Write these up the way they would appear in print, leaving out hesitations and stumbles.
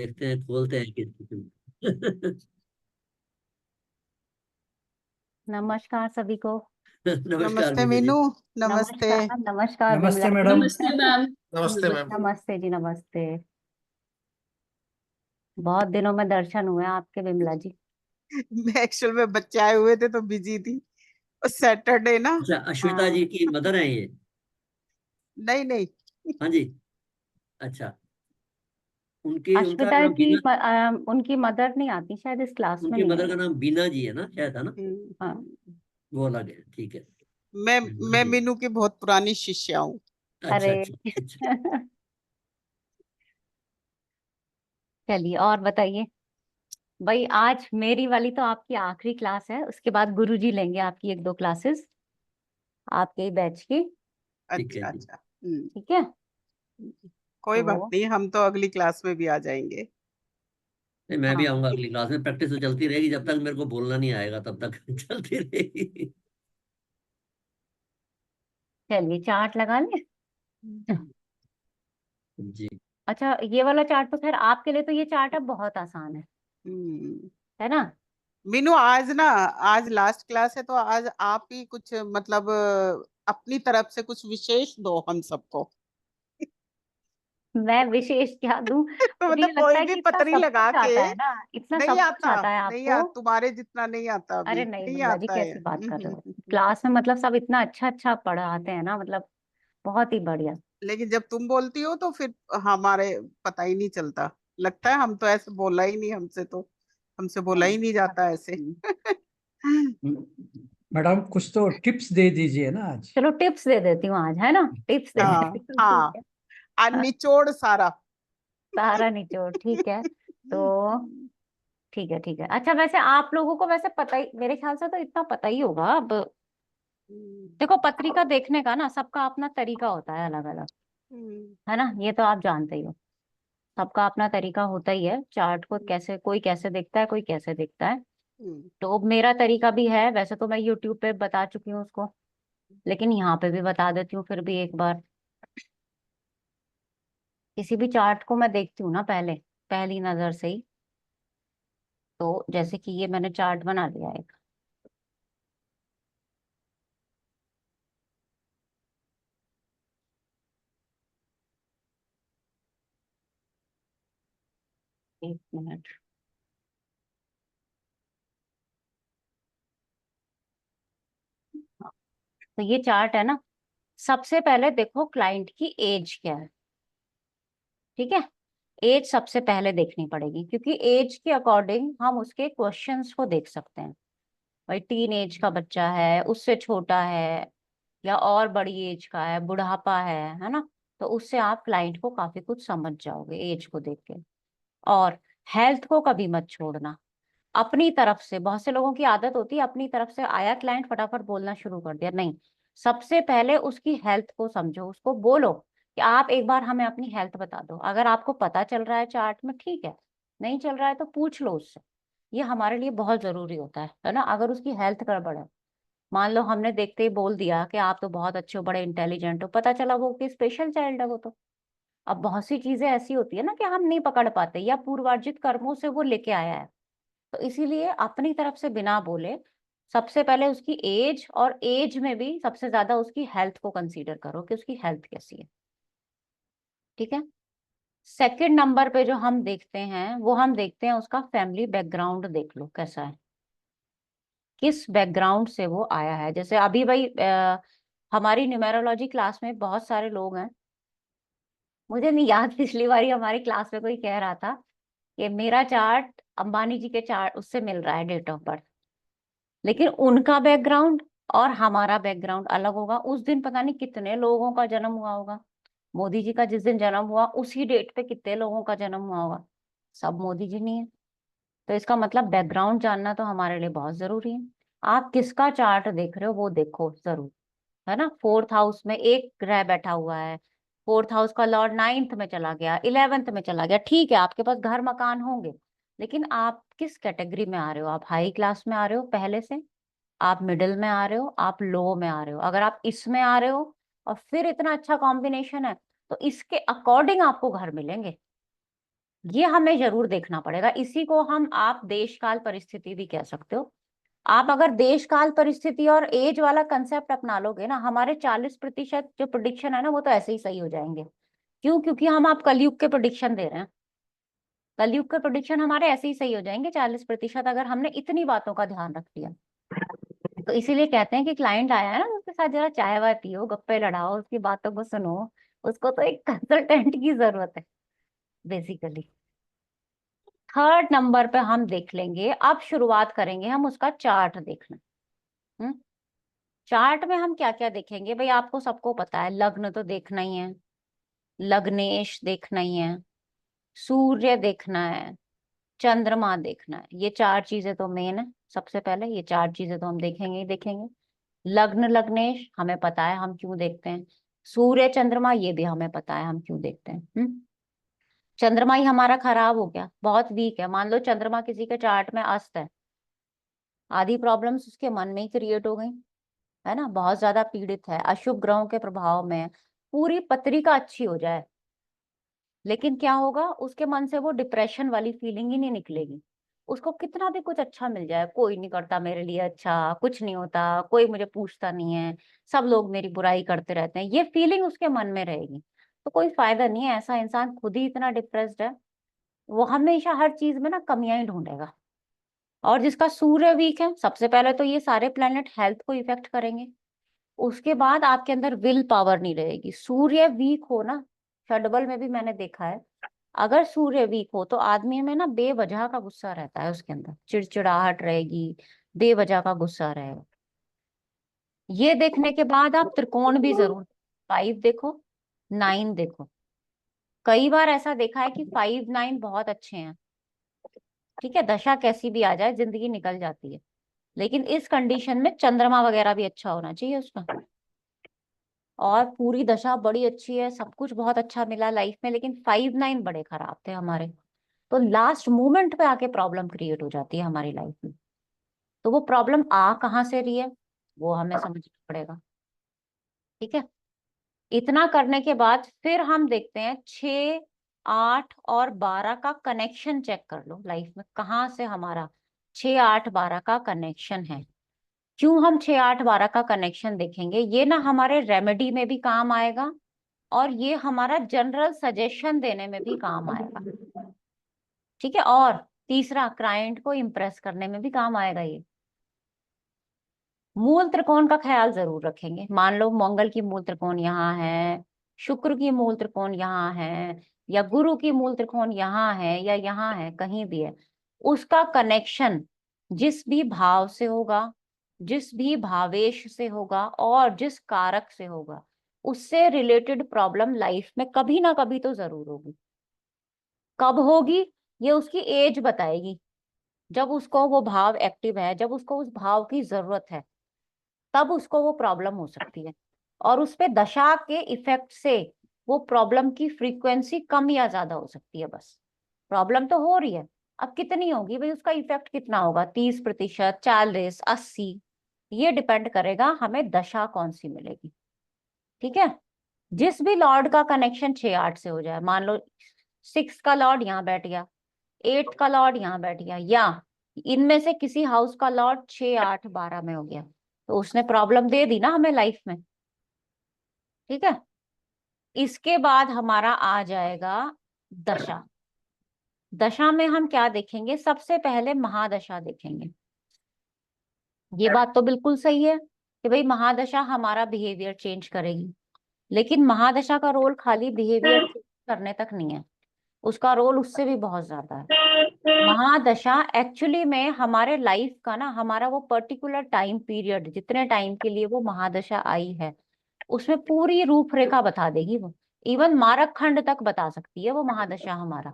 देखते हैं, खोलते हैं किसी नमस्कार सभी को। नमस्कार नमस्ते मीनू जी। मीनू। नमस्ते। नमस्कार नमस्कार नमस्ते विमला मैडम। जी। नमस्ते मैम। नमस्ते मैम। नमस्ते जी नमस्ते। बहुत दिनों में दर्शन हुए आपके विमला जी। मैं एक्चुअल में बच्चे आए हुए थे तो बिजी थी। और सैटरडे ना। अच्छा, अश्विता हाँ जी की मदर हैं ये? नहीं नहीं। हाँ जी। अच्छा, उनके उनका अश्विता नाम की बीना, उनकी मदर नहीं आती शायद, इस क्लास में उनकी नहीं है मदर का वो। नाम बीना जी है ना, शायद, है ना? हाँ। वो अलग है, ठीक है। मैं बीना मैं जी। मीनू की बहुत पुरानी शिष्या हूँ। अच्छा अरे अच्छा अच्छा। चलिए और बताइए। भाई आज मेरी वाली तो आपकी आखिरी क्लास है, उसके बाद गुरुजी लेंगे आपकी एक दो क्लासेस आपके ही बैच की। ठीक है अच्छा जी। अच्छा। ठीक है। कोई बात तो नहीं, हम तो अगली क्लास में भी आ जाएंगे। नहीं, मैं भी हाँ आऊंगा अगली क्लास में। प्रैक्टिस तो चलती रहेगी, जब तक मेरे को बोलना नहीं आएगा तब तक चलती रहेगी। चलिए चार्ट लगा लें। जी। अच्छा ये वाला चार्ट तो खैर आपके लिए तो ये चार्ट अब बहुत आसान हम्म, है ना। मीनू आज ना, आज लास्ट क्लास है तो आज आप ही कुछ मतलब अपनी तरफ से कुछ विशेष दो हम सबको। मैं विशेष क्या दूं। तो मुझे ये मतलब लगता कोई है भी कि इतना पतरी सब लगा कुछ के। आता है ना, इतना नहीं सब कुछ आता। आता है नहीं आपको। तुम्हारे जितना नहीं आता, अरे अभी नहीं नहीं बिमला जी आता है। कैसी बात कर रहे हो। क्लास में मतलब सब इतना अच्छा अच्छा पढ़ाते हैं ना, मतलब बहुत ही बढ़िया। लेकिन जब तुम बोलती हो तो फिर हमारे पता ही नहीं चलता। लगता है हम तो ऐसे बोला ही नहीं, हमसे बोला ही नहीं नहीं जाता ऐसे। हम्म, मैडम कुछ तो टिप्स दे दीजिए ना आज। चलो टिप्स दे देती हूँ आज, है ना। टिप्स दे हाँ देती हूँ ठीक हाँ। है। हाँ, निचोड़ सारा। सारा निचोड़ ठीक है। तो ठीक है ठीक है। अच्छा वैसे आप लोगों को वैसे पता ही, मेरे ख्याल से तो इतना पता ही होगा अब। देखो पत्रिका देखने का ना सबका अपना तरीका होता है अलग अलग, है ना, ये तो आप जानते ही हो। सबका अपना तरीका होता ही है, चार्ट को कैसे कोई कैसे देखता है कोई कैसे देखता है। तो मेरा तरीका भी है, वैसे तो मैं यूट्यूब पे बता चुकी हूँ उसको, लेकिन यहाँ पे भी बता देती हूँ फिर भी एक बार। किसी भी चार्ट को मैं देखती हूँ ना पहले, पहली नजर से ही। तो जैसे कि ये मैंने चार्ट बना लिया एक। एक मिनट। हाँ, तो ये चार्ट है ना। सबसे पहले देखो क्लाइंट की एज क्या है। ठीक है। एज सबसे पहले देखनी पड़ेगी, क्योंकि एज के अकॉर्डिंग हम उसके क्वेश्चंस को देख सकते हैं। भाई टीन एज का बच्चा है, उससे छोटा है, या और बड़ी एज का है, बुढ़ापा है ना। तो उससे आप क्लाइंट को काफी कुछ समझ जाओगे एज को देख के। और हेल्थ को कभी मत छोड़ना। अपनी तरफ से बहुत से लोगों की आदत होती है, अपनी तरफ से आया क्लाइंट फटाफट बोलना शुरू कर दिया, नहीं। सबसे पहले उसकी हेल्थ को समझो, उसको बोलो कि आप एक बार हमें अपनी हेल्थ बता दो। अगर आपको पता चल रहा है चार्ट में ठीक है, नहीं चल रहा है तो पूछ लो उससे। ये हमारे लिए बहुत जरूरी होता है ना। अगर उसकी हेल्थ गड़बड़ है, मान लो हमने देखते ही बोल दिया कि आप तो बहुत अच्छे हो, बड़े इंटेलिजेंट हो, पता चला वो कि स्पेशल चाइल्ड है वो तो। अब बहुत सी चीजें ऐसी होती है ना कि हम नहीं पकड़ पाते, या पूर्वार्जित कर्मों से वो लेके आया है। तो इसीलिए अपनी तरफ से बिना बोले सबसे पहले उसकी एज, और एज में भी सबसे ज्यादा उसकी हेल्थ को कंसीडर करो कि उसकी हेल्थ कैसी है। ठीक है। सेकंड नंबर पे जो हम देखते हैं वो हम देखते हैं उसका फैमिली बैकग्राउंड, देख लो कैसा है, किस बैकग्राउंड से वो आया है। जैसे अभी भाई हमारी न्यूमेरोलॉजी क्लास में बहुत सारे लोग हैं। मुझे नहीं याद पिछली बारी हमारी क्लास में कोई कह रहा था कि मेरा चार्ट अंबानी जी के चार्ट उससे मिल रहा है, डेट ऑफ बर्थ। लेकिन उनका बैकग्राउंड और हमारा बैकग्राउंड अलग होगा। उस दिन पता नहीं कितने लोगों का जन्म हुआ होगा। मोदी जी का जिस दिन जन्म हुआ उसी डेट पे कितने लोगों का जन्म हुआ होगा। सब मोदी जी नहीं है। तो इसका मतलब बैकग्राउंड जानना तो हमारे लिए बहुत जरूरी है। आप किसका चार्ट देख रहे हो वो देखो जरूर, है ना। फोर्थ हाउस में एक ग्रह बैठा हुआ है, फोर्थ हाउस का लॉर्ड नाइन्थ में चला गया, इलेवेंथ में चला गया, ठीक है आपके पास घर मकान होंगे। लेकिन आप किस कैटेगरी में आ रहे हो, आप हाई क्लास में आ रहे हो पहले से, आप मिडिल में आ रहे हो, आप लो में आ रहे हो। अगर आप इसमें आ रहे हो और फिर इतना अच्छा कॉम्बिनेशन है, तो इसके अकॉर्डिंग आपको घर मिलेंगे। ये हमें जरूर देखना पड़ेगा। इसी को हम आप देश काल परिस्थिति भी कह सकते हो। आप अगर देश काल परिस्थिति और एज वाला कंसेप्ट अपना लोगे ना, हमारे 40% जो प्रिडिक्शन है ना, वो तो ऐसे ही सही हो जाएंगे। क्यों? क्योंकि हम आप कलयुग के प्रिडिक्शन दे रहे हैं। कलयुग के प्रिडिक्शन हमारे ऐसे ही सही हो जाएंगे 40%, अगर हमने इतनी बातों का ध्यान रख लिया। तो इसीलिए कहते हैं कि क्लाइंट आया है ना, उसके साथ जरा चाय वाय पियो, गप्पे लड़ाओ, उसकी बातों को सुनो। उसको तो एक कंसल्टेंट की जरूरत है बेसिकली। थर्ड नंबर पे हम देख लेंगे, अब शुरुआत करेंगे हम उसका चार्ट देखना। हम्म चार्ट में हम क्या क्या देखेंगे भाई? आपको सबको पता है, लग्न तो देखना ही है, लग्नेश देखना ही है, सूर्य देखना है, चंद्रमा देखना है। ये 4 चीजें तो मेन है। सबसे पहले ये 4 चीजें तो हम देखेंगे ही देखेंगे। लग्न लग्नेश हमें पता है हम क्यों देखते हैं। सूर्य चंद्रमा ये भी हमें पता है हम क्यों देखते हैं। चंद्रमा ही हमारा खराब हो गया, बहुत वीक है। मान लो चंद्रमा किसी के चार्ट में अस्त है, आधी प्रॉब्लम्स उसके मन में ही क्रिएट हो गई, है ना। बहुत ज्यादा पीड़ित है, अशुभ ग्रहों के प्रभाव में है। पूरी पत्रिका अच्छी हो जाए, लेकिन क्या होगा, उसके मन से वो डिप्रेशन वाली फीलिंग ही नहीं निकलेगी। उसको कितना भी कुछ अच्छा मिल जाए, कोई नहीं करता मेरे लिए अच्छा, कुछ नहीं होता, कोई मुझे पूछता नहीं है, सब लोग मेरी बुराई करते रहते हैं, ये फीलिंग उसके मन में रहेगी। तो कोई फायदा नहीं है। ऐसा इंसान खुद ही इतना डिप्रेस्ड है, वो हमेशा हर चीज में ना कमियां ही ढूंढेगा। और जिसका सूर्य वीक है, सबसे पहले तो ये सारे प्लेनेट हेल्थ को इफेक्ट करेंगे। उसके बाद आपके अंदर विल पावर नहीं रहेगी। सूर्य वीक हो ना, षडबल में भी मैंने देखा है, अगर सूर्य वीक हो तो आदमी में ना बेवजह का गुस्सा रहता है, उसके अंदर चिड़चिड़ाहट रहेगी, बेवजह का गुस्सा रहेगा। ये देखने के बाद आप त्रिकोण भी जरूर, 5 देखो, 9 देखो। कई बार ऐसा देखा है कि 5 9 बहुत अच्छे हैं, ठीक है, दशा कैसी भी आ जाए जिंदगी निकल जाती है। लेकिन इस कंडीशन में चंद्रमा वगैरह भी अच्छा होना चाहिए उसका, और पूरी दशा बड़ी अच्छी है, सब कुछ बहुत अच्छा मिला लाइफ में, लेकिन 5 9 बड़े खराब थे हमारे। तो लास्ट मोमेंट पे आके प्रॉब्लम क्रिएट हो जाती है हमारी लाइफ में। तो वो प्रॉब्लम आ कहाँ से रही है, वो हमें समझना पड़ेगा। ठीक है। इतना करने के बाद फिर हम देखते हैं 6 8 और 12 का कनेक्शन चेक कर लो लाइफ में, कहाँ से हमारा 6 8 12 का कनेक्शन है। क्यों हम 6 8 12 का कनेक्शन देखेंगे? ये ना हमारे रेमेडी में भी काम आएगा, और ये हमारा जनरल सजेशन देने में भी काम आएगा। ठीक है। और तीसरा, क्लाइंट को इम्प्रेस करने में भी काम आएगा ये। मूल त्रिकोण का ख्याल जरूर रखेंगे। मान लो मंगल की मूल त्रिकोण यहाँ है, शुक्र की मूल त्रिकोण यहाँ है, या गुरु की मूल त्रिकोण यहाँ है, या यहाँ है, कहीं भी है, उसका कनेक्शन जिस भी भाव से होगा, जिस भी भावेश से होगा, और जिस कारक से होगा, उससे रिलेटेड प्रॉब्लम लाइफ में कभी ना कभी तो जरूर होगी। कब होगी, ये उसकी एज बताएगी। जब उसको वो भाव एक्टिव है, जब उसको उस भाव की जरूरत है, तब उसको वो प्रॉब्लम हो सकती है। और उस पे दशा के इफेक्ट से वो प्रॉब्लम की फ्रीक्वेंसी कम या ज्यादा हो सकती है। बस प्रॉब्लम तो हो रही है, अब कितनी होगी भाई, उसका इफेक्ट कितना होगा, 30% 40 80, ये डिपेंड करेगा हमें दशा कौन सी मिलेगी। ठीक है। जिस भी लॉर्ड का कनेक्शन 6 8 से हो जाए, मान लो 6 का लॉर्ड यहाँ बैठ गया, 8 का लॉर्ड यहाँ बैठ गया, या इनमें से किसी हाउस का लॉर्ड 6 8 12 में हो गया, तो उसने प्रॉब्लम दे दी ना हमें लाइफ में। ठीक है। इसके बाद हमारा आ जाएगा दशा। दशा में हम क्या देखेंगे? सबसे पहले महादशा देखेंगे। ये बात तो बिल्कुल सही है कि भाई महादशा हमारा बिहेवियर चेंज करेगी, लेकिन महादशा का रोल खाली बिहेवियर करने तक नहीं है, उसका रोल उससे भी बहुत ज्यादा है। महादशा एक्चुअली में हमारे लाइफ का ना, हमारा वो पर्टिकुलर टाइम पीरियड, जितने टाइम के लिए वो महादशा आई है, उसमें पूरी रूपरेखा बता देगी वो। इवन मारक खंड तक बता सकती है वो महादशा हमारा,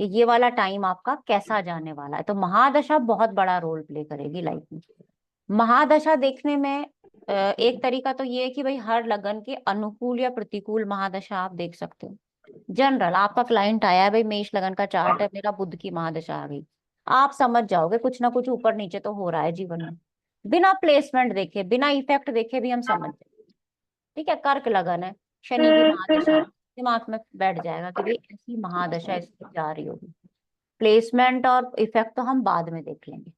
कि ये वाला टाइम आपका कैसा जाने वाला है। तो महादशा बहुत बड़ा रोल प्ले करेगी लाइफ में। महादशा देखने में एक तरीका तो ये है कि भाई हर लगन के अनुकूल या प्रतिकूल महादशा आप देख सकते हो। जनरल आपका क्लाइंट आया है, भाई मेष लगन का चार्ट है, मेरा बुध की महादशा आ गई, आप समझ जाओगे कुछ ना कुछ ऊपर नीचे तो हो रहा है जीवन में। बिना प्लेसमेंट देखे, बिना इफेक्ट देखे भी हम समझ जाए। ठीक है। कर्क लगन है, शनि की महादशा है, दिमाग में बैठ जाएगा कि भाई ऐसी महादशा इसकी जा रही होगी। प्लेसमेंट और इफेक्ट तो हम बाद में देख लेंगे,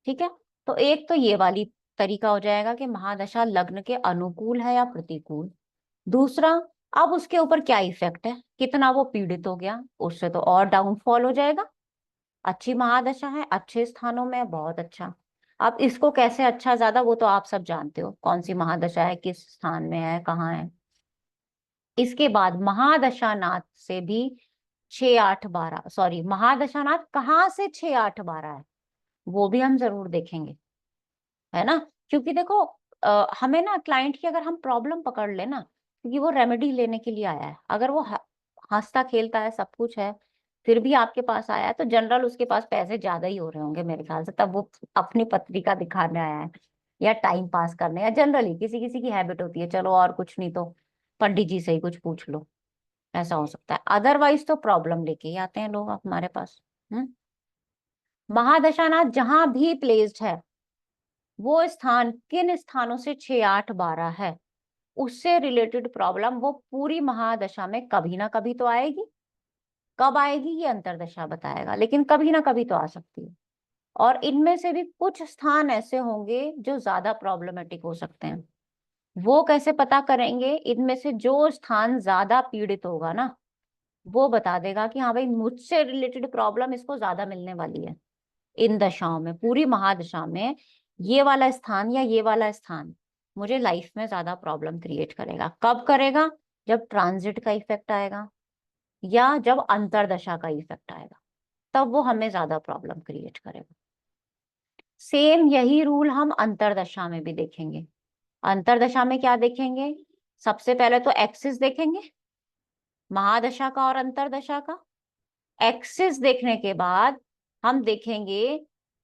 ठीक है। तो एक तो ये वाली तरीका हो जाएगा कि महादशा लग्न के अनुकूल है या प्रतिकूल। दूसरा, अब उसके ऊपर क्या इफेक्ट है, कितना वो पीड़ित हो गया, उससे तो और डाउनफॉल हो जाएगा। अच्छी महादशा है, अच्छे स्थानों में है, बहुत अच्छा। अब इसको कैसे अच्छा ज्यादा, वो तो आप सब जानते हो कौन सी महादशा है, किस स्थान में है, कहाँ है। इसके बाद महादशानाथ से भी 6 8 12, सॉरी महादशानाथ कहाँ से 6 8 12 है वो भी हम जरूर देखेंगे, है ना। क्योंकि देखो हमें ना क्लाइंट की अगर हम प्रॉब्लम पकड़ ले ना, क्योंकि वो रेमेडी लेने के लिए आया है, अगर वो हंसता खेलता है, सब कुछ है, फिर भी आपके पास आया है, तो जनरल उसके पास पैसे ज्यादा ही हो रहे होंगे मेरे ख्याल से, तब वो अपनी पत्रिका दिखाने आया है, या टाइम पास करने, या जनरली किसी किसी की हैबिट होती है, चलो और कुछ नहीं तो पंडित जी से ही कुछ पूछ लो, ऐसा हो सकता है। अदरवाइज तो प्रॉब्लम लेके ही आते हैं लोग हमारे पास। महादशानाथ जहां भी प्लेस्ड है, वो स्थान किन स्थानों से 6 8 12 है, उससे रिलेटेड प्रॉब्लम वो पूरी महादशा में कभी ना कभी तो आएगी। कब आएगी ये अंतरदशा बताएगा, लेकिन कभी ना कभी तो आ सकती है। और इनमें से भी कुछ स्थान ऐसे होंगे जो ज्यादा प्रॉब्लमेटिक हो सकते हैं। वो कैसे पता करेंगे, इनमें से जो स्थान ज्यादा पीड़ित होगा ना, वो बता देगा कि हाँ भाई मुझसे रिलेटेड प्रॉब्लम इसको ज्यादा मिलने वाली है। इन दशाओं में, पूरी महादशा में ये वाला स्थान या ये वाला स्थान मुझे लाइफ में ज्यादा प्रॉब्लम क्रिएट करेगा। कब करेगा, जब ट्रांजिट का इफेक्ट आएगा या जब अंतरदशा का इफेक्ट आएगा, तब वो हमें ज्यादा प्रॉब्लम क्रिएट करेगा। सेम यही रूल हम अंतरदशा में भी देखेंगे। अंतरदशा में क्या देखेंगे, सबसे पहले तो एक्सिस देखेंगे, महादशा का और अंतरदशा का। एक्सिस देखने के बाद हम देखेंगे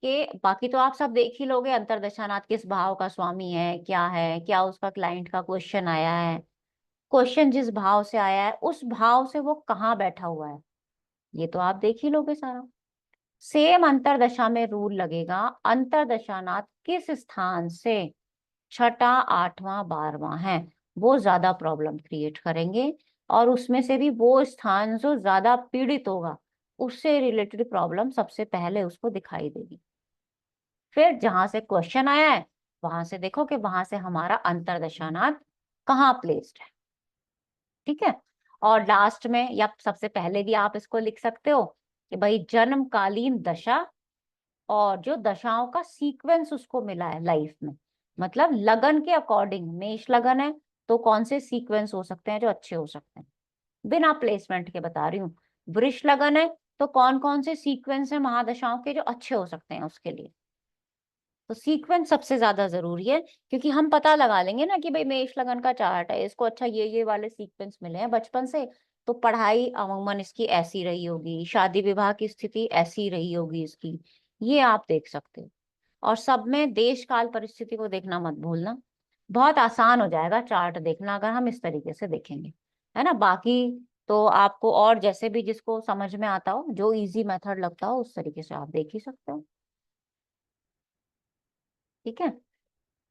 कि बाकी तो आप सब देख ही लोगे, अंतरदशानाथ किस भाव का स्वामी है, क्या उसका क्लाइंट का क्वेश्चन आया है, क्वेश्चन जिस भाव से आया है उस भाव से वो कहाँ बैठा हुआ है, ये तो आप देख ही लोगे सारा। सेम अंतरदशा में रूल लगेगा, अंतरदशानाथ किस स्थान से 6 8 12 है, वो ज्यादा प्रॉब्लम क्रिएट करेंगे। और उसमें से भी वो स्थान जो ज्यादा पीड़ित होगा, उससे रिलेटेड प्रॉब्लम सबसे पहले उसको दिखाई देगी। फिर जहां से क्वेश्चन आया है वहां से देखो कि वहां से हमारा अंतरदशानाथ कहाँ प्लेस्ड है, ठीक है। और लास्ट में या सबसे पहले भी आप इसको लिख सकते हो कि भाई जन्मकालीन दशा और जो दशाओं का सीक्वेंस उसको मिला है लाइफ में, मतलब लगन के अकॉर्डिंग, मेष लगन है तो कौन से सीक्वेंस हो सकते हैं जो अच्छे हो सकते हैं, बिना प्लेसमेंट के बता रही हूँ। वृष लगन है तो कौन कौन से सीक्वेंस है महादशाओं के जो अच्छे हो सकते हैं उसके लिए। तो सीक्वेंस सबसे ज्यादा जरूरी है, क्योंकि हम पता लगा लेंगे ना कि भाई मेष लगन का चार्ट है, इसको अच्छा ये वाले सीक्वेंस मिले हैं बचपन से, तो पढ़ाई अमूमन इसकी ऐसी रही होगी, शादी विवाह की स्थिति ऐसी रही होगी इसकी, ये आप देख सकते हो। और सब में देश काल परिस्थिति को देखना मत भूलना, बहुत आसान हो जाएगा चार्ट देखना अगर हम इस तरीके से देखेंगे, है ना। बाकी तो आपको और जैसे भी जिसको समझ में आता हो, जो इजी मेथड लगता हो उस तरीके से आप देख ही सकते हो, ठीक है।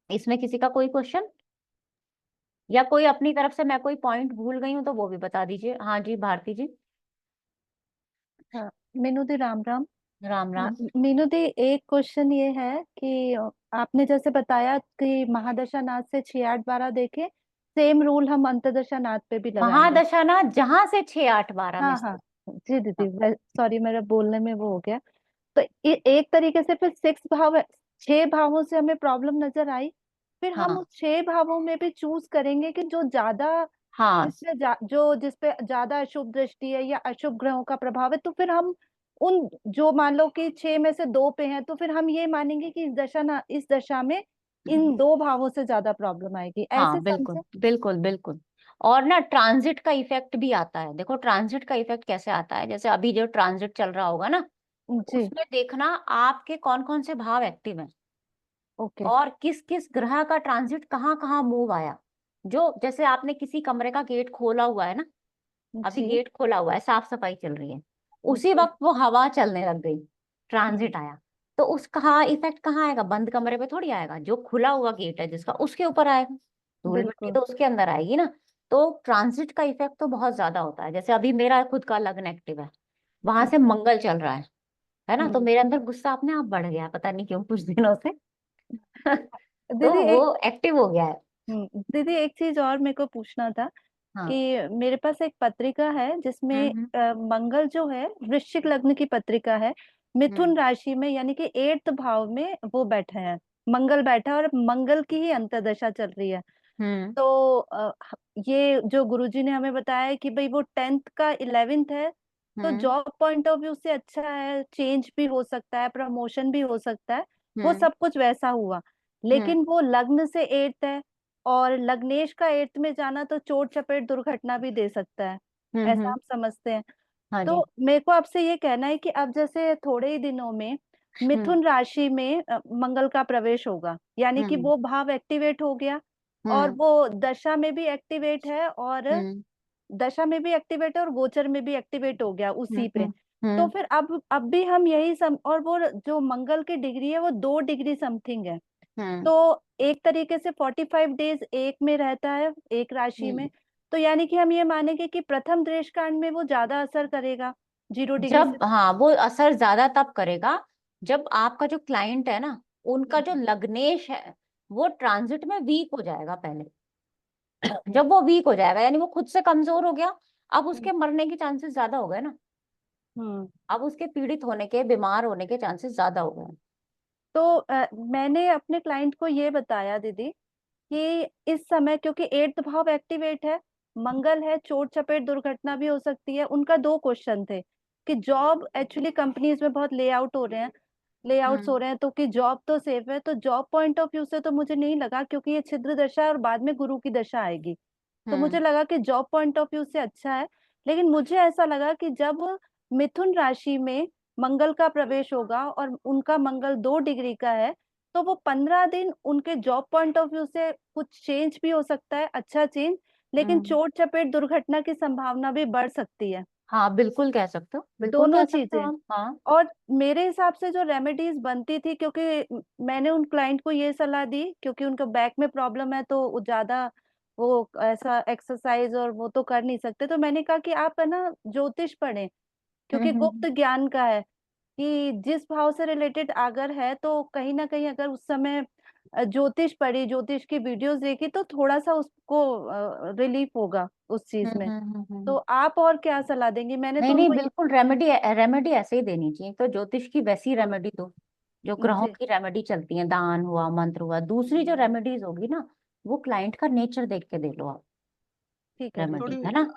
इसमें किसी का कोई क्वेश्चन या कोई अपनी तरफ से मैं कोई पॉइंट भूल गई हूँ तो वो भी बता दीजिए। हाँ जी भारती जी। हाँ, मीनू दी राम राम। राम राम। मीनू दी एक क्वेश्चन ये है कि आपने जैसे बताया कि महादशा नाथ से 6 8 12 देखे, सेम रूल हम अंतदशा नाथ पे भी लगाएंगे। महादशा ना जहां से 6 8 12 हाँ मिस। हाँ जी दीदी, सॉरी मेरा बोलने में वो हो गया। तो एक तरीके से फिर 6 भाव, 6 भावों से हमें प्रॉब्लम नजर आई, फिर हम हाँ उस 6 भावों में भी चूज करेंगे कि जो ज्यादा हाँ जिसपे ज्यादा अशुभ दृष्टि है या अशुभ ग्रहों का प्रभाव है, तो फिर हम उन जो मान लो कि 6 में से 2 पे हैं, तो फिर हम ये मानेंगे कि इस दशा में इन 2 भावों से ज्यादा प्रॉब्लम आएगी, ऐसे हाँ बिल्कुल समझे? बिल्कुल बिल्कुल। और ना ट्रांजिट का इफेक्ट भी आता है, देखो ट्रांजिट का इफेक्ट कैसे आता है, जैसे अभी जो ट्रांजिट चल रहा होगा ना, जी। उसमें देखना आपके कौन कौन से भाव एक्टिव हैं ओके। और किस किस ग्रह का ट्रांजिट कहाँ कहाँ मूव आया। जो जैसे आपने किसी कमरे का गेट खोला हुआ है ना, अभी जी गेट खोला हुआ है, साफ सफाई चल रही है, उसी जी वक्त वो हवा चलने लग गई, ट्रांजिट आया, तो उसका इफेक्ट कहाँ आएगा, बंद कमरे पे थोड़ी आएगा, जो खुला हुआ गेट है जिसका उसके ऊपर आएगा, धूल मिट्टी बिल्कुल। तो उसके अंदर आएगी ना। तो ट्रांजिट का इफेक्ट तो बहुत ज्यादा होता है। जैसे अभी मेरा खुद का लग्न एक्टिव है, वहां से मंगल चल रहा है ना, तो मेरे अंदर गुस्सा अपने आप बढ़ गया, पता नहीं क्यों, कुछ दिनों से। तो दीदी एक वो एक्टिव हो गया है। दीदी एक चीज और मेरे को पूछना था हाँ। कि मेरे पास एक पत्रिका है जिसमें हम्म मंगल जो है वृश्चिक लग्न की पत्रिका है, मिथुन हम्म राशि में यानी कि 8th भाव में वो बैठा है, मंगल बैठा है और मंगल की ही अंतर्दशा चल रही है। हम्म तो ये जो गुरुजी ने हमें बताया है कि भाई वो 10th का 11th है, तो हम्म जॉब पॉइंट ऑफ व्यू से अच्छा है, चेंज भी हो सकता है, प्रमोशन भी हो सकता है, वो हम्म सब कुछ वैसा हुआ। हम्म लेकिन वो लग्न से 8th है, और लग्नेश का 8th में जाना तो चोट चपेट दुर्घटना भी दे सकता है, ऐसा हम्म। हम समझते हैं। हाँ जी। तो मेरे को आपसे ये कहना है कि अब जैसे थोड़े ही दिनों में मिथुन राशि में मंगल का प्रवेश होगा, यानी कि हम्म वो भाव एक्टिवेट हो गया, और हम्म वो दशा में भी एक्टिवेट है, और हम्म दशा में भी एक्टिवेट है और गोचर में भी एक्टिवेट हो गया उसी पे। हम्म तो हम्म फिर अब भी हम यही और वो जो मंगल की डिग्री है वो 2 डिग्री समथिंग है, हम्म तो एक तरीके से 45 डेज एक में रहता है, एक राशि में। हम्म। तो यानी कि हम ये मानेंगे कि प्रथम दृष्टि कांड में वो ज्यादा असर करेगा 0 डिग्री से। जब, हाँ, वो असर ज्यादा तब करेगा जब आपका जो क्लाइंट है ना, उनका जो लग्नेश है वो ट्रांजिट में वीक हो जाएगा पहले। जब वो वीक हो जाएगा यानी वो खुद से कमजोर हो गया, अब उसके मरने के चांसेस ज्यादा हो गए ना, हम्म अब उसके पीड़ित होने के, बीमार होने के चांसेस ज्यादा हो गए। तो मैंने अपने क्लाइंट को ये बताया दीदी कि इस समय क्योंकि 8th भाव एक्टिवेट है, मंगल है, चोट चपेट दुर्घटना भी हो सकती है। उनका 2 क्वेश्चन थे कि जॉब एक्चुअली कंपनीज में बहुत लेआउट्स हो हम्म रहे हैं, तो कि जॉब तो सेफ है, तो जॉब पॉइंट ऑफ व्यू से तो मुझे नहीं लगा, क्योंकि ये छिद्र दशा है और बाद में गुरु की दशा आएगी, तो मुझे हम्म लगा कि जॉब पॉइंट ऑफ व्यू से अच्छा है। लेकिन मुझे ऐसा लगा कि जब मिथुन राशि में मंगल का प्रवेश होगा और उनका मंगल 2 डिग्री का है, तो वो 15 दिन उनके जॉब पॉइंट ऑफ व्यू से कुछ चेंज भी हो सकता है, अच्छा चेंज, लेकिन हम्म। चोट चपेट दुर्घटना की संभावना भी बढ़ सकती है, हाँ बिल्कुल कह सकते हो, बिल्कुल दोनों कह सकते हो चीजें। आप। हाँ। और मेरे हिसाब से जो रेमेडीज बनती थी, क्योंकि मैंने उन क्लाइंट को ये सलाह दी, क्योंकि उनका बैक में प्रॉब्लम है, तो वो ज्यादा वो ऐसा एक्सरसाइज और वो तो कर नहीं सकते, तो मैंने कहा कि आप है ना ज्योतिष पढ़ें, क्योंकि गुप्त हम्म। ज्ञान का है कि जिस भाव से रिलेटेड अगर है, तो कहीं ना कहीं अगर उस समय ज्योतिष पढ़ी, ज्योतिष की वीडियोस देखी, तो थोड़ा सा उसको रिलीफ होगा उस चीज में। तो आप और क्या सलाह देंगी? मैंने नहीं तो नहीं, उनको बिल्कुल रेमेडी, रेमेडी ऐसे ही देनी चाहिए। तो ज्योतिष की वैसी रेमेडी दो, जो ग्रहों जी की रेमेडी चलती है, दान हुआ, मंत्र हुआ। दूसरी जो रेमेडीज होगी ना, वो क्लाइंट का नेचर देख के दे लो आप, ठीक है रेमेडी, दीदी। थोड़ी है ना।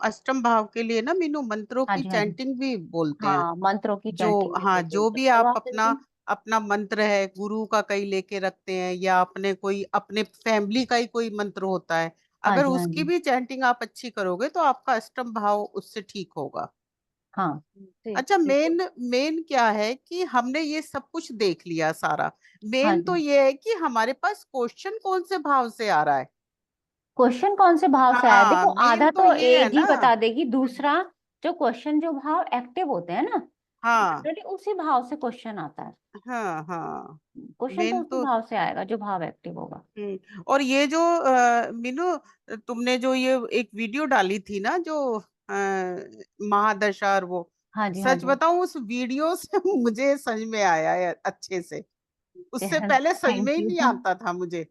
अष्टम भाव के लिए ना मीनू मंत्रों हाँ की जी हाँ जी। चैंटिंग भी बोलते हैं। हाँ, मंत्रों की जो चैंटिंग भी हाँ, बोलते हैं, जो तो भी आप करवा अपना देते हैं। अपना मंत्र है, गुरु का कई लेके रखते हैं, या अपने कोई अपने फैमिली का ही कोई मंत्र होता है, हाँ अगर जी हाँ उसकी जी। भी चैंटिंग आप अच्छी करोगे तो आपका अष्टम भाव उससे ठीक होगा। हाँ जी अच्छा, बिल्कुल। मेन मेन क्या है कि हमने ये सब कुछ देख लिया सारा। हाँ मेन तो जी, ये है कि हमारे पास क्वेश्चन कौन से भाव से आ रहा है। क्वेश्चन कौन से भाव से आया, हाँ, देखो मेन आधा तो तो ये है एज ही ना। बता देगी। दूसरा, जो क्वेश्चन, जो भाव एक्टिव होते हैं ना, हाँ जनरली उसी भाव से क्वेश्चन आता है। हाँ हाँ। क्वेश्चन तो मेन उसी तो भाव से आएगा जो भाव एक्टिव होगा। और ये जो मीनू, तुमने जो ये एक वीडियो डाली थी ना, जो महादशा और वो, हाँ जी हाँ सच जी। बताऊं उस वीडियो से मुझे समझ में आया है अच्छे से। उससे पहले सही में थैंक ही यू। नहीं आता था मुझे,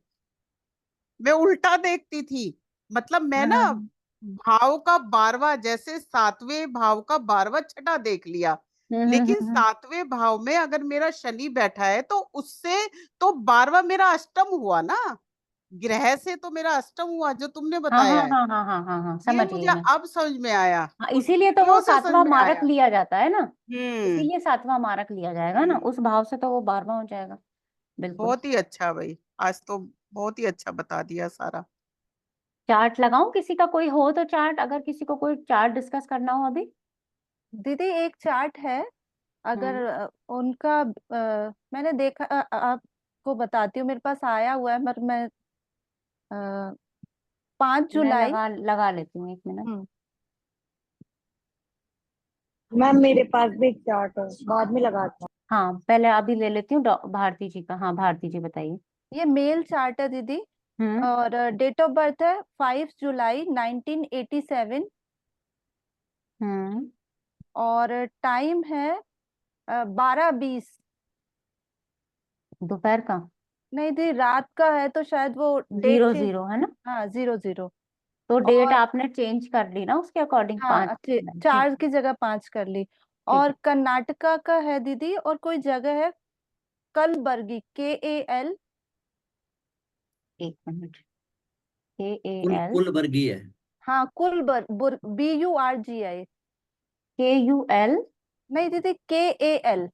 मैं उल्टा देखती थी। मतलब मैं ना हम्म भाव का 12वां, जैसे 7वें भाव का 12वां छठा देख लिया, लेकिन हम्म। 7वें भाव में अगर मेरा शनि बैठा है तो उससे तो 12वां मेरा अष्टम हुआ ना, ग्रह से तो मेरा अष्टम हुआ जो तुमने हाँ हाँ बताया है। हाँ हाँ हाँ हाँ हाँ, ये समझ गई मुझे मैं। अब समझ में आया, हाँ, उस इसीलिए तो वो वीडियो से समझ 7वां में मारक आया। लिया जाता है ना, हम्म इसीलिए 7वां मारक लिया जाएगा ना, हम्म। उस भाव से तो वो 12वां हो जाएगा। बिल्कुल। बहुत ही अच्छा भाई, आज तो बहुत ही अच्छा बता दिया सारा। चार्ट लगाऊं, किसी का कोई हो तो चार्ट, अगर किसी को कोई चार्ट डिस्कस करना हो अभी। दीदी एक चार्ट है, अगर हम्म। उनका मैंने देखा, आपको बताती हूँ, मेरे पास आया हुआ है, मगर मैं 5 जुलाई। मैं लगा लेती हूँ, 1 मिनट। हम्म मैम मेरे पास भी एक चार्ट है, बाद में लगाता हूँ। हाँ, पहले अभी ले लेती हूँ भारती जी का। हाँ, भारती जी बताइए। ये मेल चार्ट है दीदी, और डेट ऑफ बर्थ है 5 जुलाई 1987 और टाइम है 12:20। दोपहर का। नहीं दी, रात का है तो शायद वो डेट 00 है ना, हाँ 00। तो डेट और आपने चेंज कर ली ना उसके अकॉर्डिंग, हाँ 5 अच्छे, जुलाई, 4 ठीक की जगह 5 कर ली। है। और कर्नाटका का है दीदी, और कोई जगह है कलबर्गी, KAL। एक मिनट, KAL कुलबर्गी है। हाँ BURGI। KUL। नहीं दीदी, KAL।